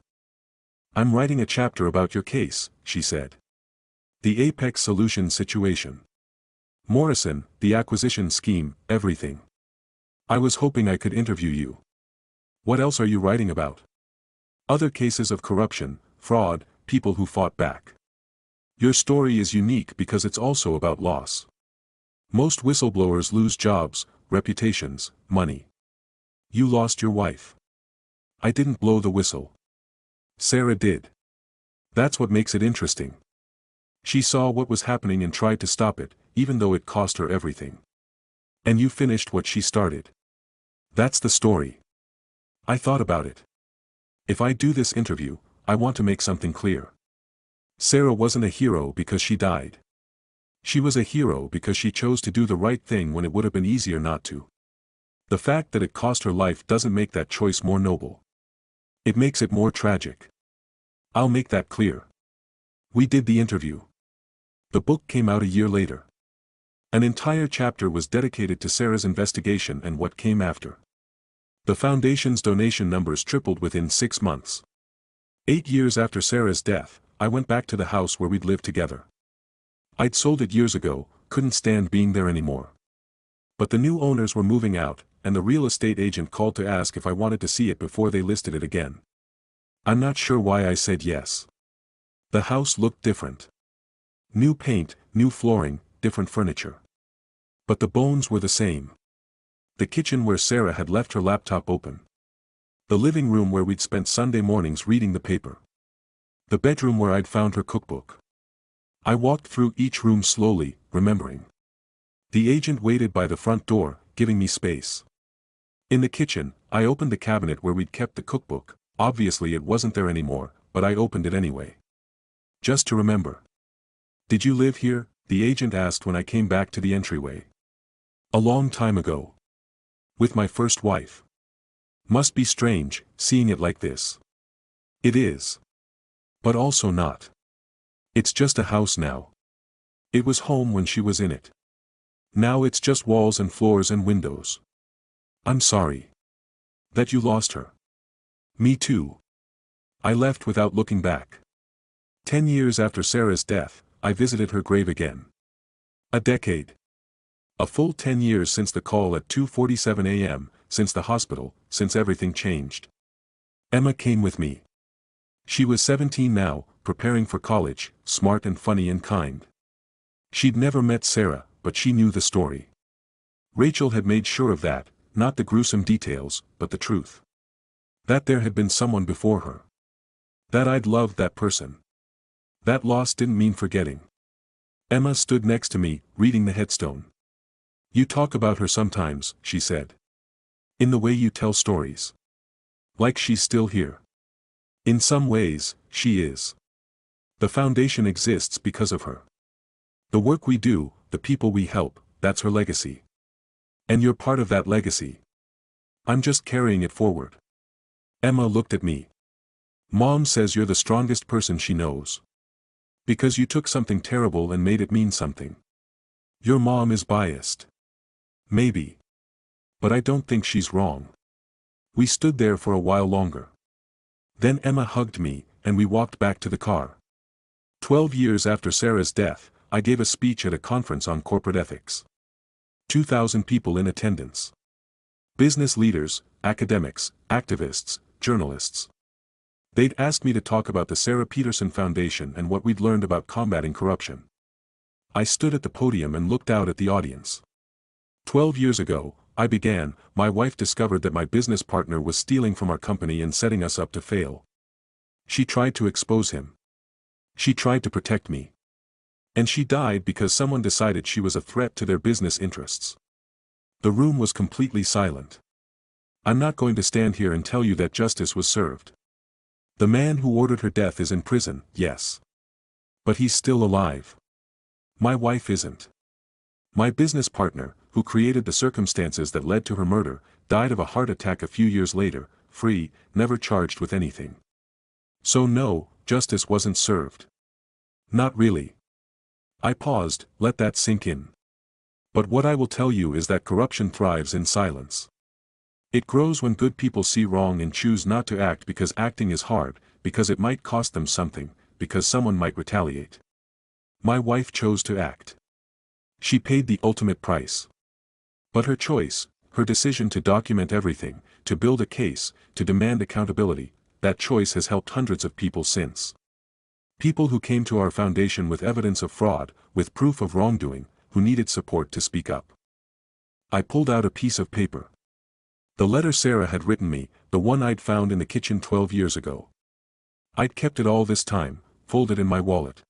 I'm writing a chapter about your case, she said. The Apex Solutions situation. Morrison, the acquisition scheme, everything. I was hoping I could interview you. What else are you writing about? Other cases of corruption, fraud, people who fought back. Your story is unique because it's also about loss. Most whistleblowers lose jobs, reputations, money. You lost your wife. I didn't blow the whistle. Sarah did. That's what makes it interesting. She saw what was happening and tried to stop it, even though it cost her everything. And you finished what she started. That's the story. I thought about it. If I do this interview, I want to make something clear. Sarah wasn't a hero because she died. She was a hero because she chose to do the right thing when it would have been easier not to. The fact that it cost her life doesn't make that choice more noble. It makes it more tragic. I'll make that clear. We did the interview. The book came out a year later. An entire chapter was dedicated to Sarah's investigation and what came after. The foundation's donation numbers tripled within 6 months. 8 years after Sarah's death, I went back to the house where we'd lived together. I'd sold it years ago, couldn't stand being there anymore. But the new owners were moving out, and the real estate agent called to ask if I wanted to see it before they listed it again. I'm not sure why I said yes. The house looked different. New paint, new flooring, different furniture. But the bones were the same. The kitchen where Sarah had left her laptop open. The living room where we'd spent Sunday mornings reading the paper. The bedroom where I'd found her cookbook. I walked through each room slowly, remembering. The agent waited by the front door, giving me space. In the kitchen, I opened the cabinet where we'd kept the cookbook, Obviously it wasn't there anymore, but I opened it anyway. Just to remember. Did you live here? The agent asked when I came back to the entryway. A long time ago. With my first wife. Must be strange, seeing it like this. It is. But also not. It's just a house now. It was home when she was in it. Now it's just walls and floors and windows. I'm sorry. That you lost her. Me too. I left without looking back. 10 years after Sarah's death, I visited her grave again. A decade. A full 10 years since the call at 2:47 a.m., since the hospital, since everything changed. Emma came with me. She was 17 now, preparing for college, smart and funny and kind. She'd never met Sarah, but she knew the story. Rachel had made sure of that, not the gruesome details, but the truth. That there had been someone before her. That I'd loved that person. That loss didn't mean forgetting. Emma stood next to me, reading the headstone. You talk about her sometimes, she said. In the way you tell stories. Like she's still here. In some ways, she is. The foundation exists because of her. The work we do, the people we help, that's her legacy. And you're part of that legacy. I'm just carrying it forward. Emma looked at me. Mom says you're the strongest person she knows. Because you took something terrible and made it mean something. Your mom is biased. Maybe. But I don't think she's wrong. We stood there for a while longer. Then Emma hugged me, and we walked back to the car. 12 years after Sarah's death, I gave a speech at a conference on corporate ethics. 2,000 people in attendance. Business leaders, academics, activists, journalists. They'd asked me to talk about the Sarah Peterson Foundation and what we'd learned about combating corruption. I stood at the podium and looked out at the audience. 12 years ago, I began, my wife discovered that my business partner was stealing from our company and setting us up to fail. She tried to expose him. She tried to protect me. And she died because someone decided she was a threat to their business interests. The room was completely silent. I'm not going to stand here and tell you that justice was served. The man who ordered her death is in prison, yes. But he's still alive. My wife isn't. My business partner, who created the circumstances that led to her murder, died of a heart attack a few years later, free, never charged with anything. So no, justice wasn't served. Not really. I paused, let that sink in. But what I will tell you is that corruption thrives in silence. It grows when good people see wrong and choose not to act because acting is hard, because it might cost them something, because someone might retaliate. My wife chose to act. She paid the ultimate price. But her choice, her decision to document everything, to build a case, to demand accountability, that choice has helped hundreds of people since. People who came to our foundation with evidence of fraud, with proof of wrongdoing, who needed support to speak up. I pulled out a piece of paper. The letter Sarah had written me, the one I'd found in the kitchen 12 years ago. I'd kept it all this time, folded in my wallet.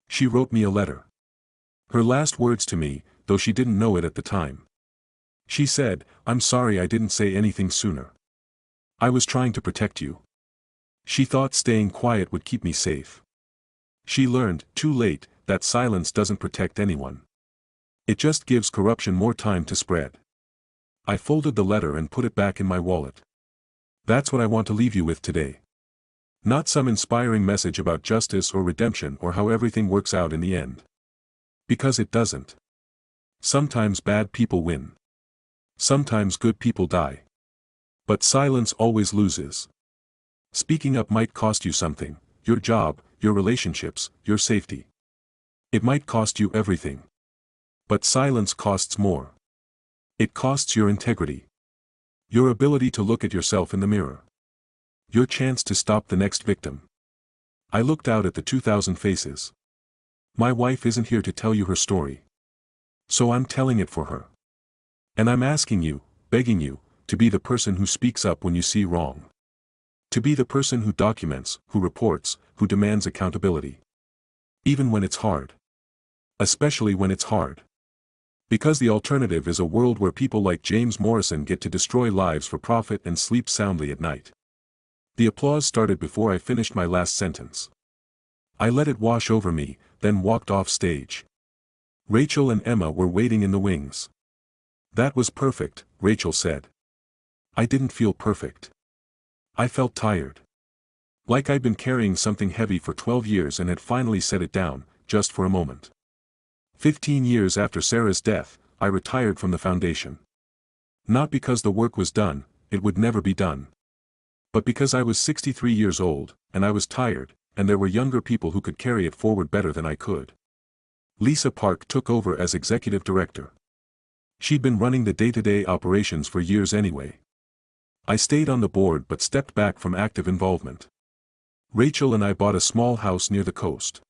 She wrote me a letter. Her last words to me, though she didn't know it at the time. She said, I'm sorry I didn't say anything sooner. I was trying to protect you. She thought staying quiet would keep me safe. She learned, too late, that silence doesn't protect anyone. It just gives corruption more time to spread. I folded the letter and put it back in my wallet. That's what I want to leave you with today. Not some inspiring message about justice or redemption or how everything works out in the end. Because it doesn't. Sometimes bad people win. Sometimes good people die. But silence always loses. Speaking up might cost you something, your job, your relationships, your safety. It might cost you everything. But silence costs more. It costs your integrity. Your ability to look at yourself in the mirror. Your chance to stop the next victim. I looked out at the 2,000 faces. My wife isn't here to tell you her story. So I'm telling it for her. And I'm asking you, begging you, to be the person who speaks up when you see wrong. To be the person who documents, who reports, who demands accountability. Even when it's hard. Especially when it's hard. Because the alternative is a world where people like James Morrison get to destroy lives for profit and sleep soundly at night. The applause started before I finished my last sentence. I let it wash over me, then walked off stage. Rachel and Emma were waiting in the wings. "That was perfect," Rachel said. I didn't feel perfect. I felt tired. Like I'd been carrying something heavy for 12 years and had finally set it down, just for a moment. 15 years after Sarah's death, I retired from the foundation. Not because the work was done, it would never be done. But because I was 63 years old, and I was tired, and there were younger people who could carry it forward better than I could. Lisa Park took over as executive director. She'd been running the day-to-day operations for years anyway. I stayed on the board but stepped back from active involvement. Rachel and I bought a small house near the coast.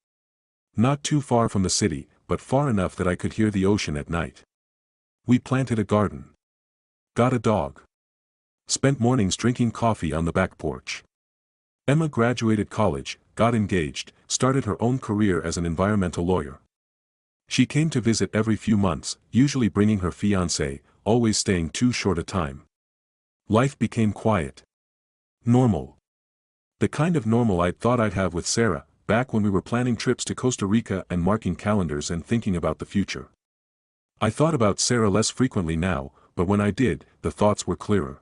Not too far from the city, but far enough that I could hear the ocean at night. We planted a garden. Got a dog. Spent mornings drinking coffee on the back porch. Emma graduated college, got engaged, started her own career as an environmental lawyer. She came to visit every few months, usually bringing her fiancé, always staying too short a time. Life became quiet. Normal. The kind of normal I'd thought I'd have with Sarah, back when we were planning trips to Costa Rica and marking calendars and thinking about the future. I thought about Sarah less frequently now, but when I did, the thoughts were clearer.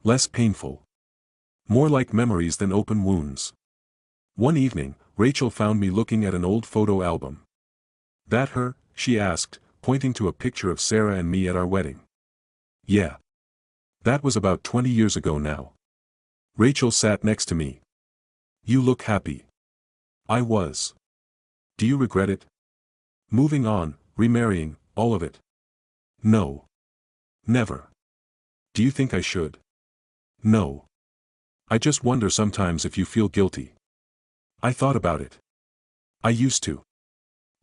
Less painful. More like memories than open wounds. One evening, Rachel found me looking at an old photo album. "That her?" she asked, pointing to a picture of Sarah and me at our wedding. "Yeah. That was about 20 years ago now." Rachel sat next to me. "You look happy." I was. "Do you regret it? Moving on, remarrying, all of it?" "No. Never." "Do you think I should?" "No. I just wonder sometimes if you feel guilty." I thought about it. I used to.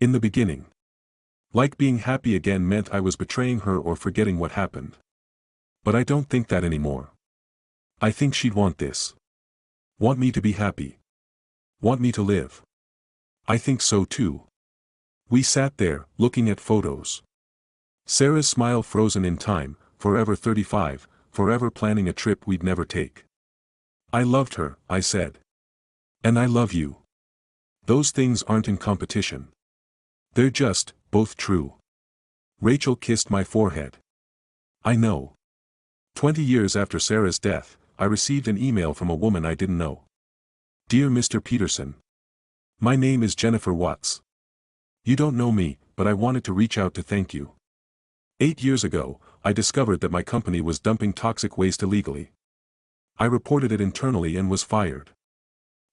In the beginning. Like being happy again meant I was betraying her or forgetting what happened. But I don't think that anymore. I think she'd want this. Want me to be happy. Want me to live. I think so too. We sat there, looking at photos. Sarah's smile frozen in time, forever 35, forever planning a trip we'd never take. "I loved her," I said. "And I love you. Those things aren't in competition. They're just, both true." Rachel kissed my forehead. "I know." 20 years after Sarah's death, I received an email from a woman I didn't know. "Dear Mr. Peterson. My name is Jennifer Watts. You don't know me, but I wanted to reach out to thank you. 8 years ago, I discovered that my company was dumping toxic waste illegally. I reported it internally and was fired.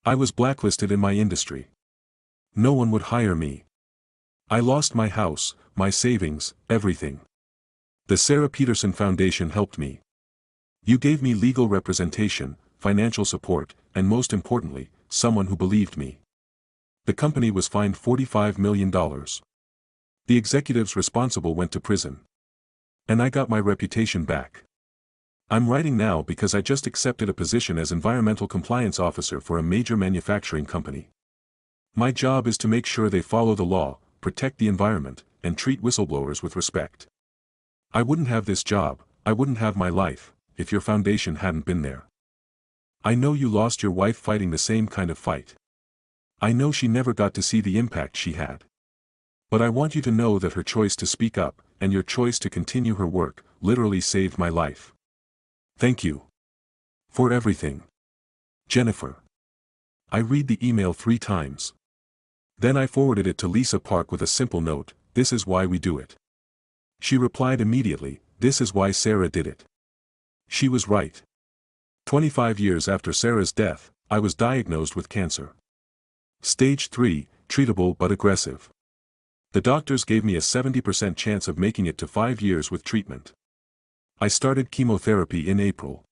I was blacklisted in my industry. No one would hire me. I lost my house, my savings, everything. The Sarah Peterson Foundation helped me. You gave me legal representation, financial support, and most importantly, someone who believed me. The company was fined $45 million. The executives responsible went to prison. And I got my reputation back. I'm writing now because I just accepted a position as environmental compliance officer for a major manufacturing company. My job is to make sure they follow the law, protect the environment, and treat whistleblowers with respect. I wouldn't have this job, I wouldn't have my life, if your foundation hadn't been there. I know you lost your wife fighting the same kind of fight. I know she never got to see the impact she had. But I want you to know that her choice to speak up, and your choice to continue her work, literally saved my life. Thank you. For everything. Jennifer." I read the email 3 times. Then I forwarded it to Lisa Park with a simple note, "This is why we do it." She replied immediately, "This is why Sarah did it." She was right. 25 years after Sarah's death, I was diagnosed with cancer. Stage 3, treatable but aggressive. The doctors gave me a 70% chance of making it to 5 years with treatment. I started chemotherapy in April.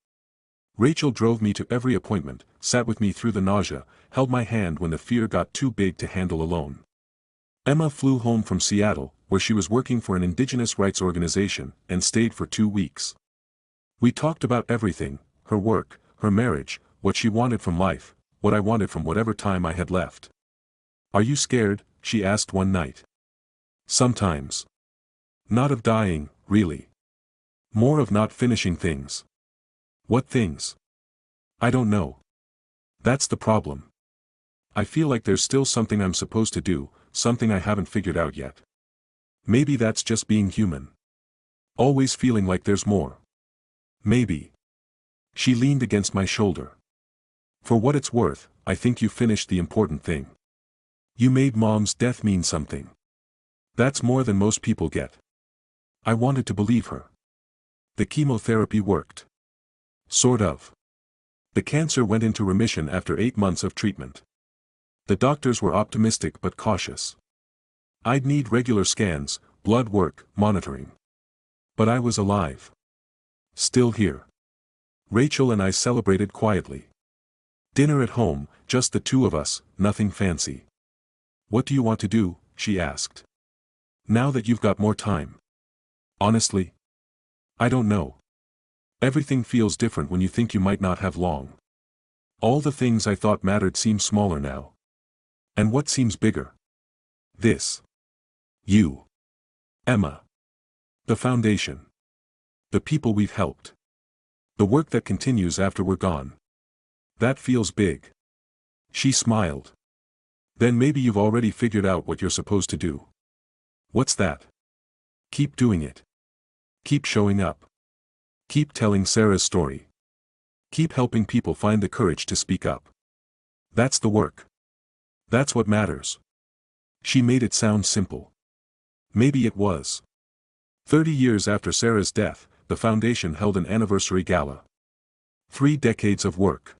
Rachel drove me to every appointment, sat with me through the nausea, held my hand when the fear got too big to handle alone. Emma flew home from Seattle, where she was working for an indigenous rights organization, and stayed for 2 weeks. We talked about everything, her work, her marriage, what she wanted from life, what I wanted from whatever time I had left. "Are you scared?" she asked one night. "Sometimes. Not of dying, really. More of not finishing things." "What things?" "I don't know. That's the problem. I feel like there's still something I'm supposed to do, something I haven't figured out yet. Maybe that's just being human. Always feeling like there's more. Maybe. She leaned against my shoulder. For what it's worth, I think you finished the important thing. You made Mom's death mean something. That's more than most people get. I wanted to believe her. The chemotherapy worked. Sort of. The cancer went into remission after 8 months of treatment. The doctors were optimistic but cautious. I'd need regular scans, blood work, monitoring. But I was alive. Still here. Rachel and I celebrated quietly. Dinner at home, just the two of us, nothing fancy. What do you want to do? She asked. Now that you've got more time. Honestly? I don't know. Everything feels different when you think you might not have long. All the things I thought mattered seem smaller now. And what seems bigger? This. You. Emma. The foundation. The people we've helped. The work that continues after we're gone. That feels big. She smiled. Then maybe you've already figured out what you're supposed to do. What's that? Keep doing it. Keep showing up. Keep telling Sarah's story. Keep helping people find the courage to speak up. That's the work. That's what matters. She made it sound simple. Maybe it was. 30 years after Sarah's death, the foundation held an anniversary gala. 3 decades of work.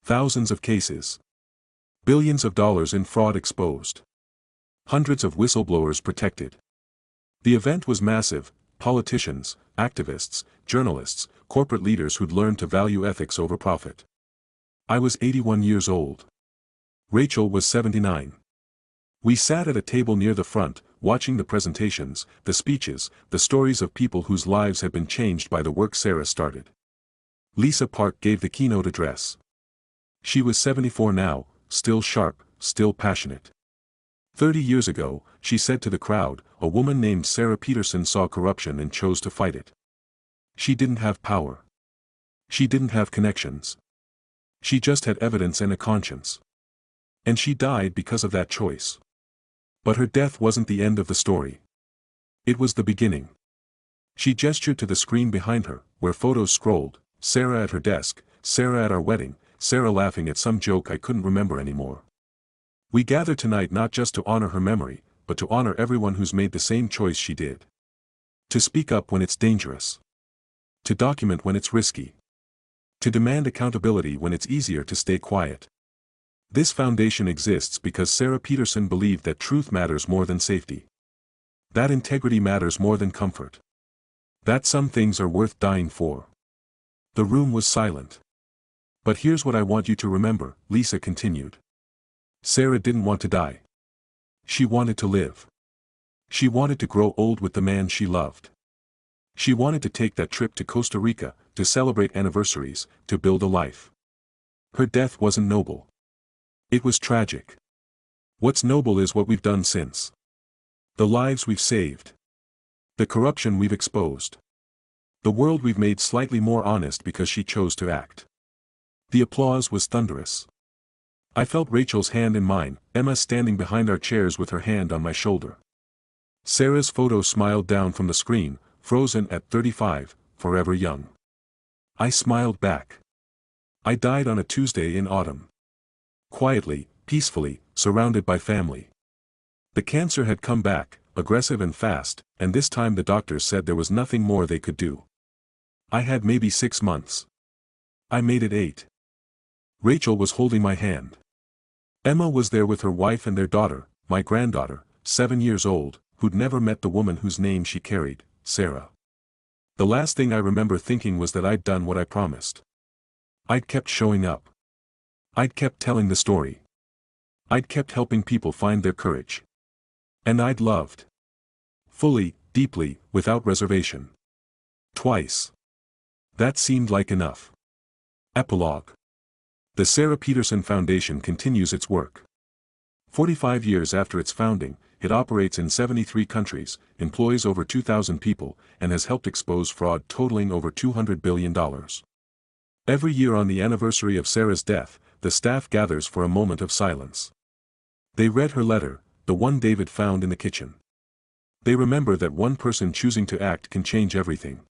Thousands of cases. Billions of dollars in fraud exposed. Hundreds of whistleblowers protected. The event was massive. Politicians, activists, journalists, corporate leaders who'd learned to value ethics over profit. I was 81 years old. Rachel was 79. We sat at a table near the front, watching the presentations, the speeches, the stories of people whose lives had been changed by the work Sarah started. Lisa Park gave the keynote address. She was 74 now, still sharp, still passionate. 30 years ago, she said to the crowd, a woman named Sarah Peterson saw corruption and chose to fight it. She didn't have power. She didn't have connections. She just had evidence and a conscience. And she died because of that choice. But her death wasn't the end of the story. It was the beginning. She gestured to the screen behind her, where photos scrolled, Sarah at her desk, Sarah at our wedding, Sarah laughing at some joke I couldn't remember anymore. We gather tonight not just to honor her memory, but to honor everyone who's made the same choice she did. To speak up when it's dangerous. To document when it's risky. To demand accountability when it's easier to stay quiet. This foundation exists because Sarah Peterson believed that truth matters more than safety. That integrity matters more than comfort. That some things are worth dying for. The room was silent. But here's what I want you to remember, Lisa continued. Sarah didn't want to die. She wanted to live. She wanted to grow old with the man she loved. She wanted to take that trip to Costa Rica, to celebrate anniversaries, to build a life. Her death wasn't noble. It was tragic. What's noble is what we've done since. The lives we've saved. The corruption we've exposed. The world we've made slightly more honest because she chose to act. The applause was thunderous. I felt Rachel's hand in mine, Emma standing behind our chairs with her hand on my shoulder. Sarah's photo smiled down from the screen, frozen at 35, forever young. I smiled back. I died on a Tuesday in autumn. Quietly, peacefully, surrounded by family. The cancer had come back, aggressive and fast, and this time the doctors said there was nothing more they could do. I had maybe 6 months. I made it 8. Rachel was holding my hand. Emma was there with her wife and their daughter, my granddaughter, 7 years old, who'd never met the woman whose name she carried, Sarah. The last thing I remember thinking was that I'd done what I promised. I'd kept showing up. I'd kept telling the story. I'd kept helping people find their courage. And I'd loved. Fully, deeply, without reservation. Twice. That seemed like enough. Epilogue. The Sarah Peterson Foundation continues its work. 45 years after its founding, it operates in 73 countries, employs over 2,000 people, and has helped expose fraud totaling over $200 billion. Every year on the anniversary of Sarah's death, the staff gathers for a moment of silence. They read her letter, the one David found in the kitchen. They remember that one person choosing to act can change everything.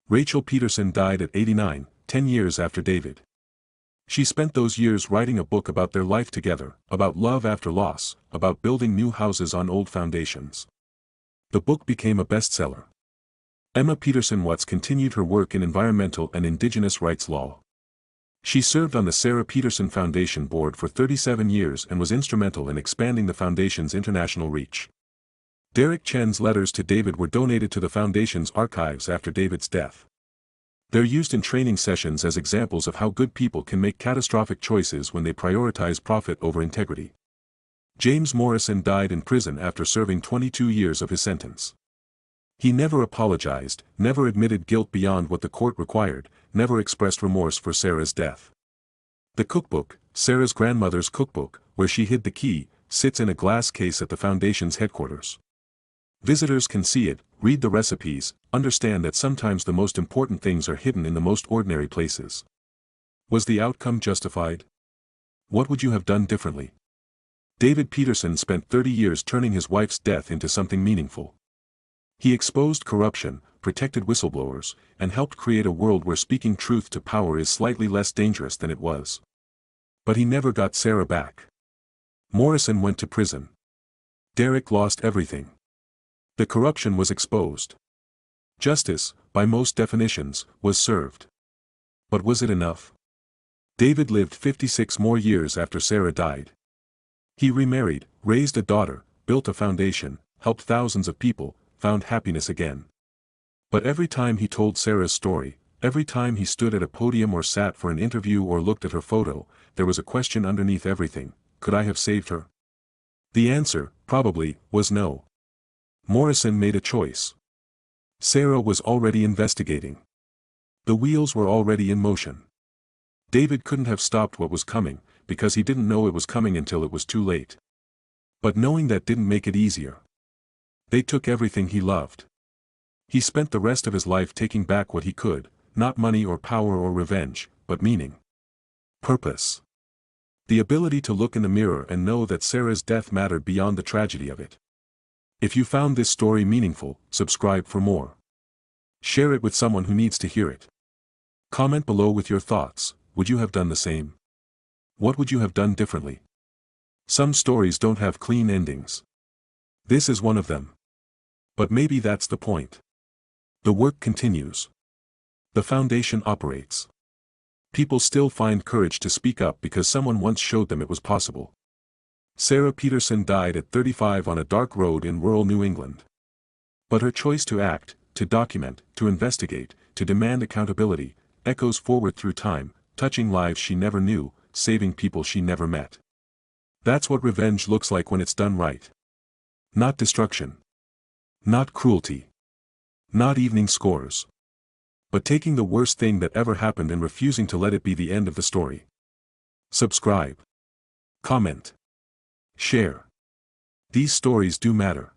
Rachel Peterson died at 89, 10 years after David. She spent those years writing a book about their life together, about love after loss, about building new houses on old foundations. The book became a bestseller. Emma Peterson Watts continued her work in environmental and indigenous rights law. She served on the Sarah Peterson Foundation board for 37 years and was instrumental in expanding the foundation's international reach. Derek Chen's letters to David were donated to the foundation's archives after David's death. They're used in training sessions as examples of how good people can make catastrophic choices when they prioritize profit over integrity. James Morrison died in prison after serving 22 years of his sentence. He never apologized, never admitted guilt beyond what the court required, never expressed remorse for Sarah's death. The cookbook, Sarah's grandmother's cookbook, where she hid the key, sits in a glass case at the foundation's headquarters. Visitors can see it, read the recipes, understand that sometimes the most important things are hidden in the most ordinary places. Was the outcome justified? What would you have done differently? David Peterson spent 30 years turning his wife's death into something meaningful. He exposed corruption, protected whistleblowers, and helped create a world where speaking truth to power is slightly less dangerous than it was. But he never got Sarah back. Morrison went to prison. Derek lost everything. The corruption was exposed. Justice, by most definitions, was served. But was it enough? David lived 56 more years after Sarah died. He remarried, raised a daughter, built a foundation, helped thousands of people, found happiness again. But every time he told Sarah's story, every time he stood at a podium or sat for an interview or looked at her photo, there was a question underneath everything: could I have saved her? The answer, probably, was no. Morrison made a choice. Sarah was already investigating. The wheels were already in motion. David couldn't have stopped what was coming, because he didn't know it was coming until it was too late. But knowing that didn't make it easier. They took everything he loved. He spent the rest of his life taking back what he could, not money or power or revenge, but meaning. Purpose. The ability to look in the mirror and know that Sarah's death mattered beyond the tragedy of it. If you found this story meaningful, subscribe for more. Share it with someone who needs to hear it. Comment below with your thoughts. Would you have done the same? What would you have done differently? Some stories don't have clean endings. This is one of them. But maybe that's the point. The work continues. The foundation operates. People still find courage to speak up because someone once showed them it was possible. Sarah Peterson died at 35 on a dark road in rural New England. But her choice to act, to document, to investigate, to demand accountability, echoes forward through time, touching lives she never knew, saving people she never met. That's what revenge looks like when it's done right. Not destruction. Not cruelty. Not evening scores. But taking the worst thing that ever happened and refusing to let it be the end of the story. Subscribe. Comment. Share. These stories do matter.